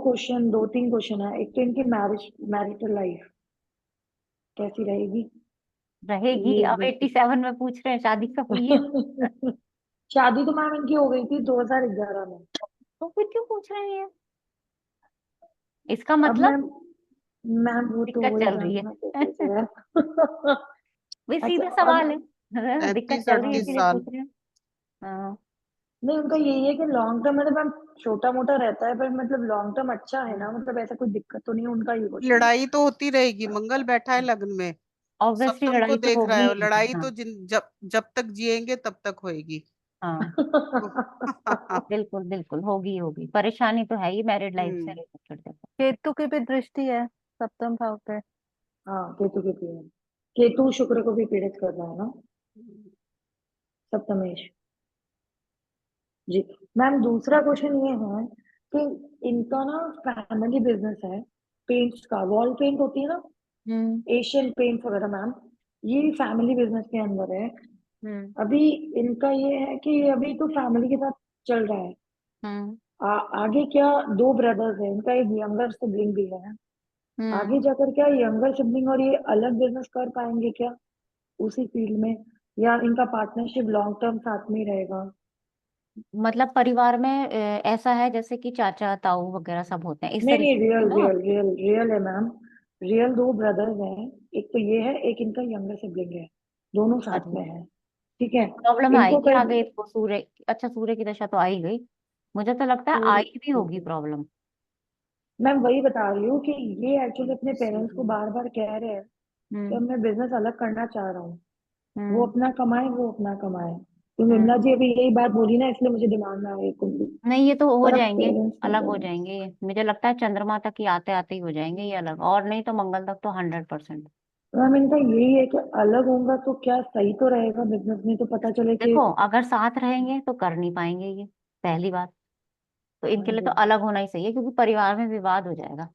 क्वेश्चन है। एक तो इनकी मैरिटल लाइफ कैसी रहेगी, रहेगी? ये अब 87 में पूछ रहे हैं, शादी कब हुई है? शादी तो मैम इनकी हो गई थी 2011 में। तो फिर क्यों पूछ रहे हैं ये? इसका अब मतलब मैम, वो तो दिक्कत वही चल रही जानना है। चाहते थे। भाई अच्छा सीधा अब सवाल है। दिक्कत 37, चल रही है 38 इसीलिए साल पूछ रहे हैं। हाँ, नहीं, उनका यही है कि लॉन्ग टर्म मतलब मैम छोटा मोटा रहता है, पर मतलब लॉन्ग टर्म अच्छा है ना, मतलब ऐसा कोई दिक्कत तो नहीं है, उनका ये क्वेश्चन है। लड़ाई तो होती रहेगी, मंगल बैठा है लग्न में, ऑब्वियसली सप्तम को लड़ाई तो देख रहा होगी है, और ही। लड़ाई हाँ तो जब जब तक जिएंगे तब तक होएगी। हाँ, बिल्कुल बिल्कुल होगी होगी, परेशानी तो है ही मैरिड लाइफ से हम्म। रिलेटेड। देखो केतु की भी दृष्टि है सप्तम भाव पे। हाँ, केतु के पीड़ित, केतु शुक्र को भी पीड़ित कर रहा है ना, सप्तमेश जी। मैम दूसरा क्वेश्चन ये है कि इनका ना फैमिली बिजनेस है, पेंट्स का, वॉल पेंट होती है ना, हम्म एशियन पेंट वगैरह मैम, ये फैमिली बिजनेस के अंदर है। हम्म अभी इनका ये है कि अभी तो फैमिली के साथ चल रहा है, हम्म आगे क्या, दो ब्रदर्स है, इनका एक यंगर सिबलिंग भी है, हम्म आगे जाकर क्या यंगर सिबलिंग और ये अलग बिजनेस कर पाएंगे क्या उसी फील्ड में, या इनका पार्टनरशिप लॉन्ग टर्म साथ में ही रहेगा? मतलब परिवार में ऐसा है जैसे कि चाचा ताऊ वगैरह सब होते हैं, इस नहीं नहीं, तरीके से रियल ना। रियल रियल रियल है मैम, रियल दो ब्रदर्स हैं, एक तो ये है, एक इनका यंगर सिबलिंग है, दोनों साथ अच्छा, में है, ठीक है। प्रॉब्लम इनको आएगी कहीं, आगे इसको सूर्य। अच्छा, सूर्य की दशा तो आ ही गई, मुझे तो लगता है आई भी होगी प्रॉब्लम। मैं वही बता रही हूँ कि ये एक्चुअली अपने पेरेंट्स को बार बार कह रहे हैं कि अब हम्म मैं बिजनेस अलग करना चाह रहा हूँ, वो हम्म अपना कमाए, वो अपना कमाए। तो विमला हम्म जी अभी यही बात बोली ना, इसलिए मुझे दिमाग में आ गई कुंडली। नहीं, ये तो हो पर अब जाएंगे, पेरेंट्स ने अलग हो बोला, जाएंगे ये, मुझे लगता है चंद्रमा तक ही आते आते ही हो जाएंगे ये अलग, और नहीं तो मंगल तक तो 100%। मैम इनका यही है कि अलग होगा तो क्या सही तो रहेगा बिजनेस में, तो पता चले कि, देखो अगर साथ रहेंगे तो कर नहीं पाएंगे ये, पहली बात तो हाँ इनके लिए तो जी, अलग होना ही सही है, क्योंकि परिवार में विवाद हो जाएगा।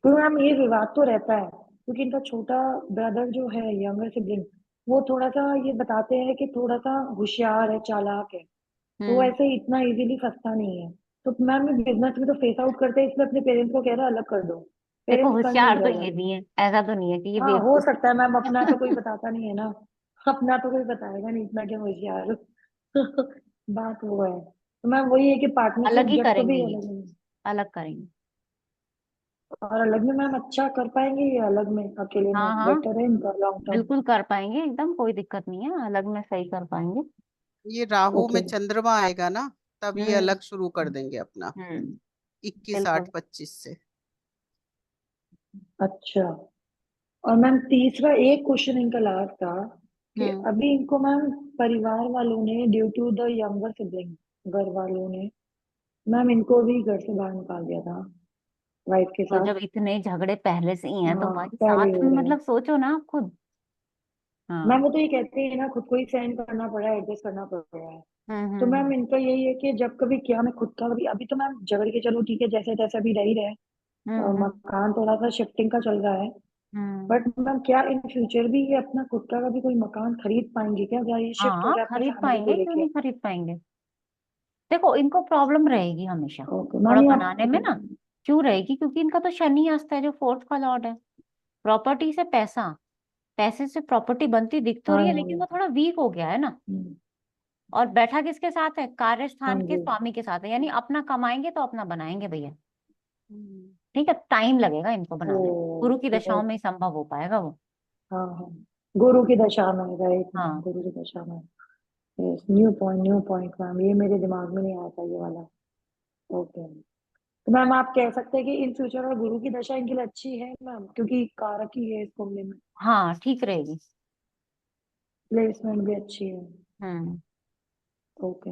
तो मैम ये विवाद तो रहता है क्योंकि इनका छोटा ब्रदर जो है, यंगर सिबलिंग, वो थोड़ा सा ये बताते हैं कि थोड़ा सा होशियार है, चालाक है, तो वो हम्म ऐसे इतना इजीली फंसता नहीं है। तो मैम ये बिजनेस में तो फेस आउट करते हैं, इसलिए अपने पेरेंट्स को कह रहा है अलग कर दो, देखो पेरेंट्स कर नहीं होशियार तो रहे ये अलग। भी है, ऐसा तो नहीं है कि ये हाँ हो बेवकूफ सकता है मैम, अपना तो कोई बताता नहीं है ना, अपना तो कोई बताएगा नहीं इतना क्या होशियार बात वो है, तो मैम वही है कि अलग पार्टनरशिप ही जब करेंगे कभी ये, अलग में, अलग करेंगे। और अलग में मैम अच्छा कर पाएंगे, ये अलग में अकेले में हाँ हाँ, बेटर है इनका लॉन्ग टर्म? बिल्कुल कर पाएंगे, एकदम कोई दिक्कत नहीं है, अलग में सही कर पाएंगे। ये राहु ओके। में चंद्रमा आएगा ना, तब ये हम्म अलग शुरू कर देंगे अपना, हम्म 21 बिल्कुल। 8 25 से। अच्छा, और मैम तीसरा एक क्वेश्चन इनका लास्ट था कि हम्म अभी इनको मैम परिवार वालों ने, due to the younger sibling, घर वालों ने मैम इनको भी घर से बाहर निकाल दिया था, वाइफ के तो साथ। जब इतने झगड़े पहले से ही हैं तो हाँ भाई पहले ही साथ हो में, रहे हैं मतलब सोचो ना आप खुद। मैम, हाँ। वो तो ये कहते हैं ना खुद को ही सहन करना पड़ रहा है, एडजस्ट करना पड़ रहा है। तो मैम हम्म। इनका यही है कि जब कभी क्या, मैं खुद का कभी, अभी तो मैम झगड़ के चलो ठीक है, जैसे तैसे अभी रह ही रहे, हम्म मकान थोड़ा सा शिफ्टिंग का चल रहा है, हम्म बट मैम क्या इन फ्यूचर भी ये अपना खुद का कभी कोई मकान खरीद पाएंगे क्या, या ये शिफ्ट हो हाँ जाए अपनी खरीद फैमिली को पाएंगे, क्यों लेके? नहीं खरीद पाएंगे। देखो इनको प्रॉब्लम रहेगी हमेशा ओके थोड़ा मैम ये बनाने में ना, क्यों रहेगी, क्योंकि इनका तो शनि अस्त है जो फोर्थ का लॉर्ड है। प्रॉपर्टी से पैसा, पैसे से प्रॉपर्टी बनती दिख तो हाँ रही है, लेकिन जी, वो थोड़ा वीक हो गया है ना। हम्म, और बैठा किसके साथ है, कार्य हाँ स्थान के जी, स्वामी के साथ है, यानी अपना कमाएंगे तो अपना बनाएंगे भैया। हम्म। ठीक है, टाइम लगेगा इनको ओ बनाने में, गुरु की दशाओं यस, में ही संभव हो पाएगा वो। हाँ हाँ, गुरु की दशा में, राइट मैम, हाँ गुरु की दशा में, यस, न्यू पॉइंट मैम, ये मेरे दिमाग में नहीं आया था ये वाला। ओके, तो मैम आप कह सकते हैं कि इन फ्यूचर और गुरु की दशा इनके लिए अच्छी है मैम, क्योंकि कारक ही है इस मामले में, हाँ ठीक रहेगी। प्लेसमेंट भी अच्छी है। हम्म ओके,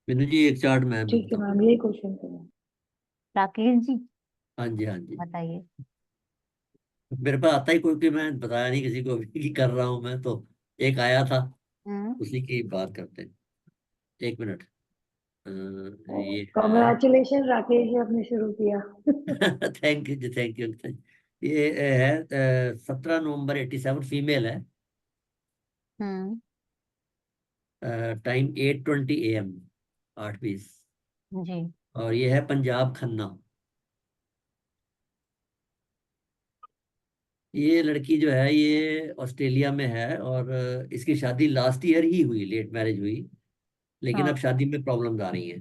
मीनू जी एक चार्ट मैं भी ठीक है बताऊँ। मैम, यही क्वेश्चन था। राकेश जी हाँ जी हाँ जी। बताइए। मेरे पास आता ही कोई कि मैं बताया नहीं किसी को भी कि कर रहा हूँ मैं तो, एक आया था, हम्म उसी की बात करते हैं। एक मिनट। ये है कॉन्ग्रेचुलेशन राकेश जी, आपने शुरू किया थैंक यू जी, थैंक यू। ये है 17 नवंबर 87, फीमेल है, हम्म टाइम 8:20 AM, 8:20। जी। और ये है पंजाब खन्ना। ये लड़की जो है ये ऑस्ट्रेलिया में है, और इसकी शादी लास्ट ईयर ही हुई, लेट मैरिज हुई, लेकिन अब हाँ, शादी में प्रॉब्लम्स आ रही हैं।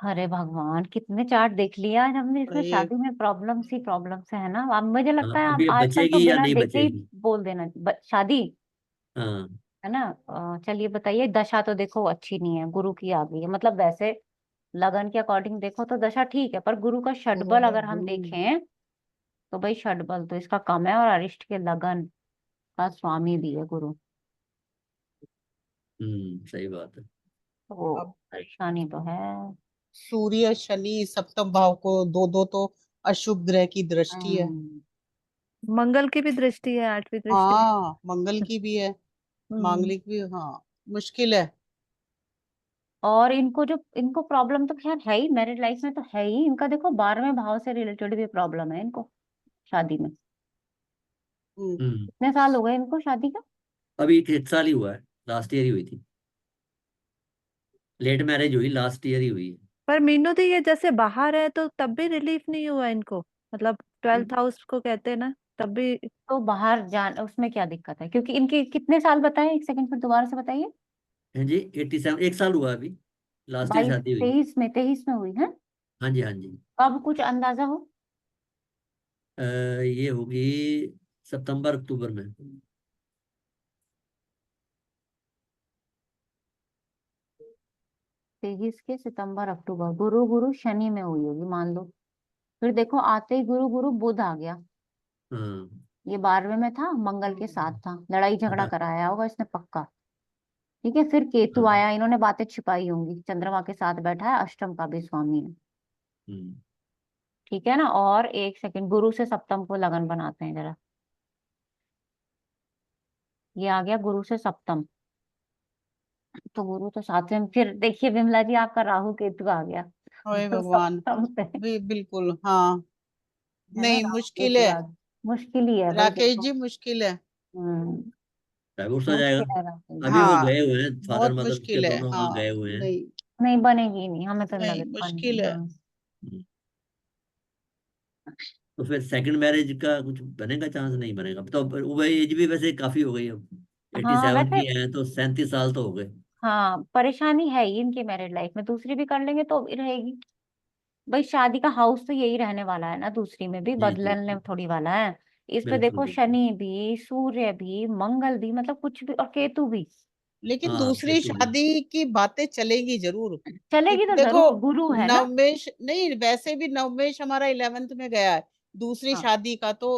अरे भगवान, कितने चार्ट देख लिया आज हमने, इसमें ये शादी में प्रॉब्लम्स ही प्रॉब्लम्स है ना। अब मुझे लगता हाँ, है अब आप ये आजकल तो बचेगी या बिना नहीं देखे ही बचेगी। बोल देना, शादी। हाँ है ना। चलिए बताइए, दशा तो देखो अच्छी नहीं है, गुरु की आ गई है, मतलब वैसे लगन के अकॉर्डिंग देखो तो दशा ठीक है, पर गुरु का षडबल अगर हम देखें तो भाई षडबल तो इसका कम है, और अरिष्ट के लगन का स्वामी भी है गुरु, सही बात है। तो अब परेशानी तो है। सूर्य शनि सप्तम भाव को दो दो तो अशुभ ग्रह की दृष्टि है। मंगल की भी दृष्टि है, 8वीं दृष्टि। हाँ, मंगल की भी है, हम्म। मांगलिक भी। हाँ, मुश्किल है। और इनको प्रॉब्लम तो खैर है ही, मैरिड लाइफ में तो है ही, इनका देखो 12वें भाव से रिलेटेड भी प्रॉब्लम है इनको शादी में। हम्म। कितने साल हो गए इनको शादी का? अभी 1 साल ही हुआ है, लास्ट ईयर ही हुई थी, लेट मैरिज हुई, लास्ट ईयर ही हुई है। पर मीनू दी ये जैसे बाहर है तो तब भी रिलीफ नहीं हुआ इनको, मतलब 12th हाउस को कहते हैं ना, तब भी। तो बाहर जान उसमें क्या दिक्कत है, क्योंकि इनके कितने साल बताए, एक सेकंड फिर दोबारा से बताइए। हैं जी, 87, 1 साल हुआ अभी, लास्ट ईयर 22 शादी हुई। 23 में हुई है। हाँ जी, हाँ जी। कब कुछ अंदाजा हो? ये होगी सितंबर अक्टूबर में। 23 के सितंबर अक्टूबर, गुरु गुरु शनि में हुई होगी मान लो। फिर देखो आते ही गुरु गुरु बुध आ गया, हाँ। ये 12वें में था, मंगल के साथ था, लड़ाई झगड़ा कराया होगा इसने पक्का। ठीक है, फिर केतु हाँ। आया, इन्होंने बातें छिपाई होंगी, चंद्रमा के साथ बैठा है, अष्टम का भी स्वामी है। हम्म। ठीक है ना। और एक सेकंड, गुरु से सप्तम को लगन बनाते हैं जरा, ये आ गया गुरु से सप्तम, तो गुरु तो 7वें में, फिर देखिए विमला जी आपका राहु केतु आ गया ओए तो भगवान। सप्तम पे, बिल्कुल, हाँ। है ना, नहीं, राहु मुश्किल केतु है। आ गया। मुश्किल ही है भाई राकेश देखो। जी, मुश्किल है। हम्म। डाइवोर्स हो जाएगा। मुश्किल है राहुल जी। अभी वो हाँ, गए हुए हैं, फादर बहुत मदर के मुश्किल है। दोनों वहां हाँ, गए हुए हैं। नहीं, नहीं बनेगी ही नहीं, हमें तो नहीं नहीं, लगता मुश्किल बनेगी। है। हाँ। हम्म। तो फिर सेकंड मैरिज का कुछ बनेगा, चांस नहीं बनेगा तो? वो एज भी वैसे काफी हो गई अब, एट्टी हाँ सेवन वैसे, की है तो 37 साल तो हो गए। हाँ परेशानी है ही इनकी मैरिड लाइफ में, दूसरी भी कर लेंगे तो भी रहेगी। भाई शादी का हाउस तो यही रहने वाला है ना, दूसरी में भी जी जी बदलने जी, थोड़ी वाला है। इस पे बिल्कुल देखो बिल्कुल। शनि भी, सूर्य भी, मंगल भी, मतलब कुछ भी, और केतु भी। लेकिन हाँ, दूसरी केतु भी। शादी की बातें चलेगी जरूर। चलेगी क्योंकि तो देखो, जरूर, गुरु है ना। नवमेश नहीं, वैसे भी नवमेश हमारा 11th में गया है। दूसरी हाँ शादी का तो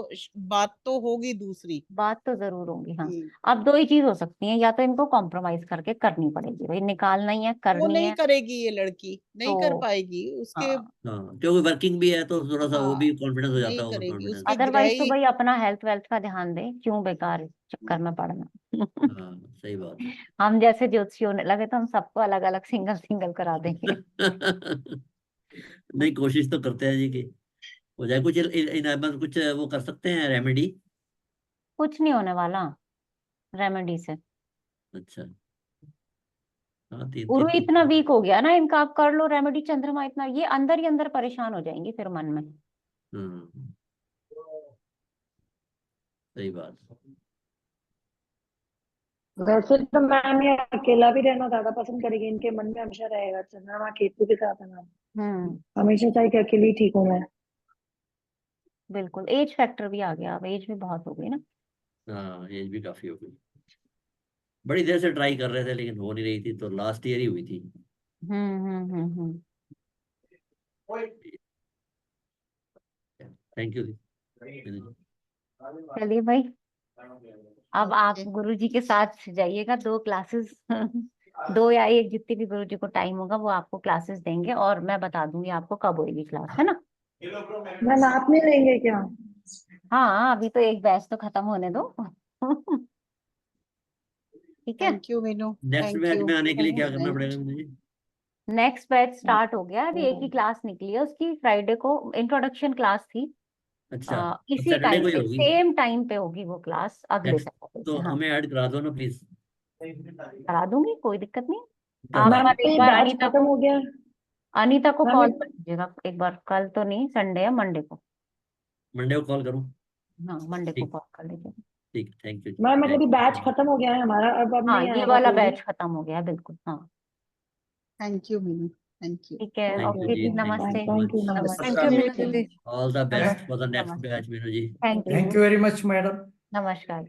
बात तो होगी दूसरी। बात तो जरूर होगी हाँ। हम्म। अब दो ही चीज हो सकती है, या तो इनको कॉम्प्रोमाइज करके करनी पड़ेगी, भाई निकालना ही है, वो करनी नहीं है करेगी, ये लड़की नहीं कर तो। पाएगी उसके। हाँ हाँ, क्योंकि वर्किंग भी है तो थोड़ा सा वो भी हाँ, कॉन्फिडेंस हो जाता नहीं है, ओवर करेगी, कॉन्फिडेंस। उसके ग्रह अदरवाइज तो ही। भाई अपना हेल्थ वेल्थ का ध्यान दे, क्यों बेकार चक्कर में पड़ना हाँ, सही बात है। हम जैसे ज्योतिषी होने लगे तो हम सबको अलग अलग सिंगल सिंगल करा देंगे नहीं, कोशिश तो करते हैं जी कि हो जाए कुछ मतलब कुछ वो कर सकते हैं रेमेडी। कुछ नहीं होने वाला रेमेडी से। अच्छा। हाँ, तीन गुरु तीन इतना कुछ। वीक हो गया ना इनका, आप कर लो रेमेडी, चंद्रमा इतना, ये अंदर ही अंदर परेशान हो जाएंगी फिर मन में। हाँ, सही बात। वैसे तो मैम ये अकेला भी रहना ज्यादा पसंद करेगी, इनके मन में हमेशा रहेगा चंद्रमा केतु के साथ है मैम, हम्म। हमेशा चाहे कि अकेली ठीक हूँ मैं। बिल्कुल, एज फैक्टर भी आ गया, अब एज भी बहुत हो गई ना। हाँ, एज भी काफी हो गई। बड़ी देर से ट्राई कर रहे थे लेकिन हो नहीं रही थी, तो लास्ट ईयर ही हुई थी। हम्म। Thank you. चलिए भाई, अब आप ओके। गुरुजी के साथ जाइएगा, दो क्लासेस दो या एक, जितनी भी गुरुजी को टाइम होगा वो आपको क्लासेस देंगे, और मैं बता दूंगी आपको कब होगी क्लास, है ना। मैम आप नहीं लेंगे क्या? हाँ अभी तो एक बैच तो खत्म होने दो ठीक है। Thank you Meenu. Next thank batch you. में आने के लिए क्या करना थैंक पड़ेगा मुझे? नेक्स्ट बैच स्टार्ट हो गया, अभी एक ही क्लास निकली है उसकी, फ्राइडे को इंट्रोडक्शन क्लास थी। अच्छा, तो इसी सैटरडे टाइम को ही पे, होगी सेम टाइम पे होगी वो क्लास, अगले नेक्स्ट? सैटरडे तो से। हाँ हमें ऐड करा दो ना प्लीज। करा दूंगी, कोई दिक्कत नहीं। आप करवा मैम दो। कल तो एक ये बार बैच खत्म हो गया है। अनीता को मैम कॉल कर लीजिएगा एक बार, कल तो नहीं, संडे है, मंडे को। मंडे को कॉल करूँ? हाँ मंडे को ठीक। कॉल कर लीजिएगा। ठीक, थैंक यू। मैम मतलब थैंक ये यू बैच सो मच। खत्म हो गया है हमारा, अब हाँ नहीं ये आएगा वाला कोई भी। बैच खत्म हो गया है बिल्कुल, हाँ। यू मीनू। Thank you. ठीक है, थैंक यू ओके जी, जी, थैंक यू नमस्ते। So thank you, much. नमस्ते। थैंक यू मीनू नमस्ते। दीदी। ऑल द बेस्ट नमस्ते। फॉर द नेक्स्ट नमस्ते। Batch Meenu ji. Thank thank you. You very much madam. नमस्कार।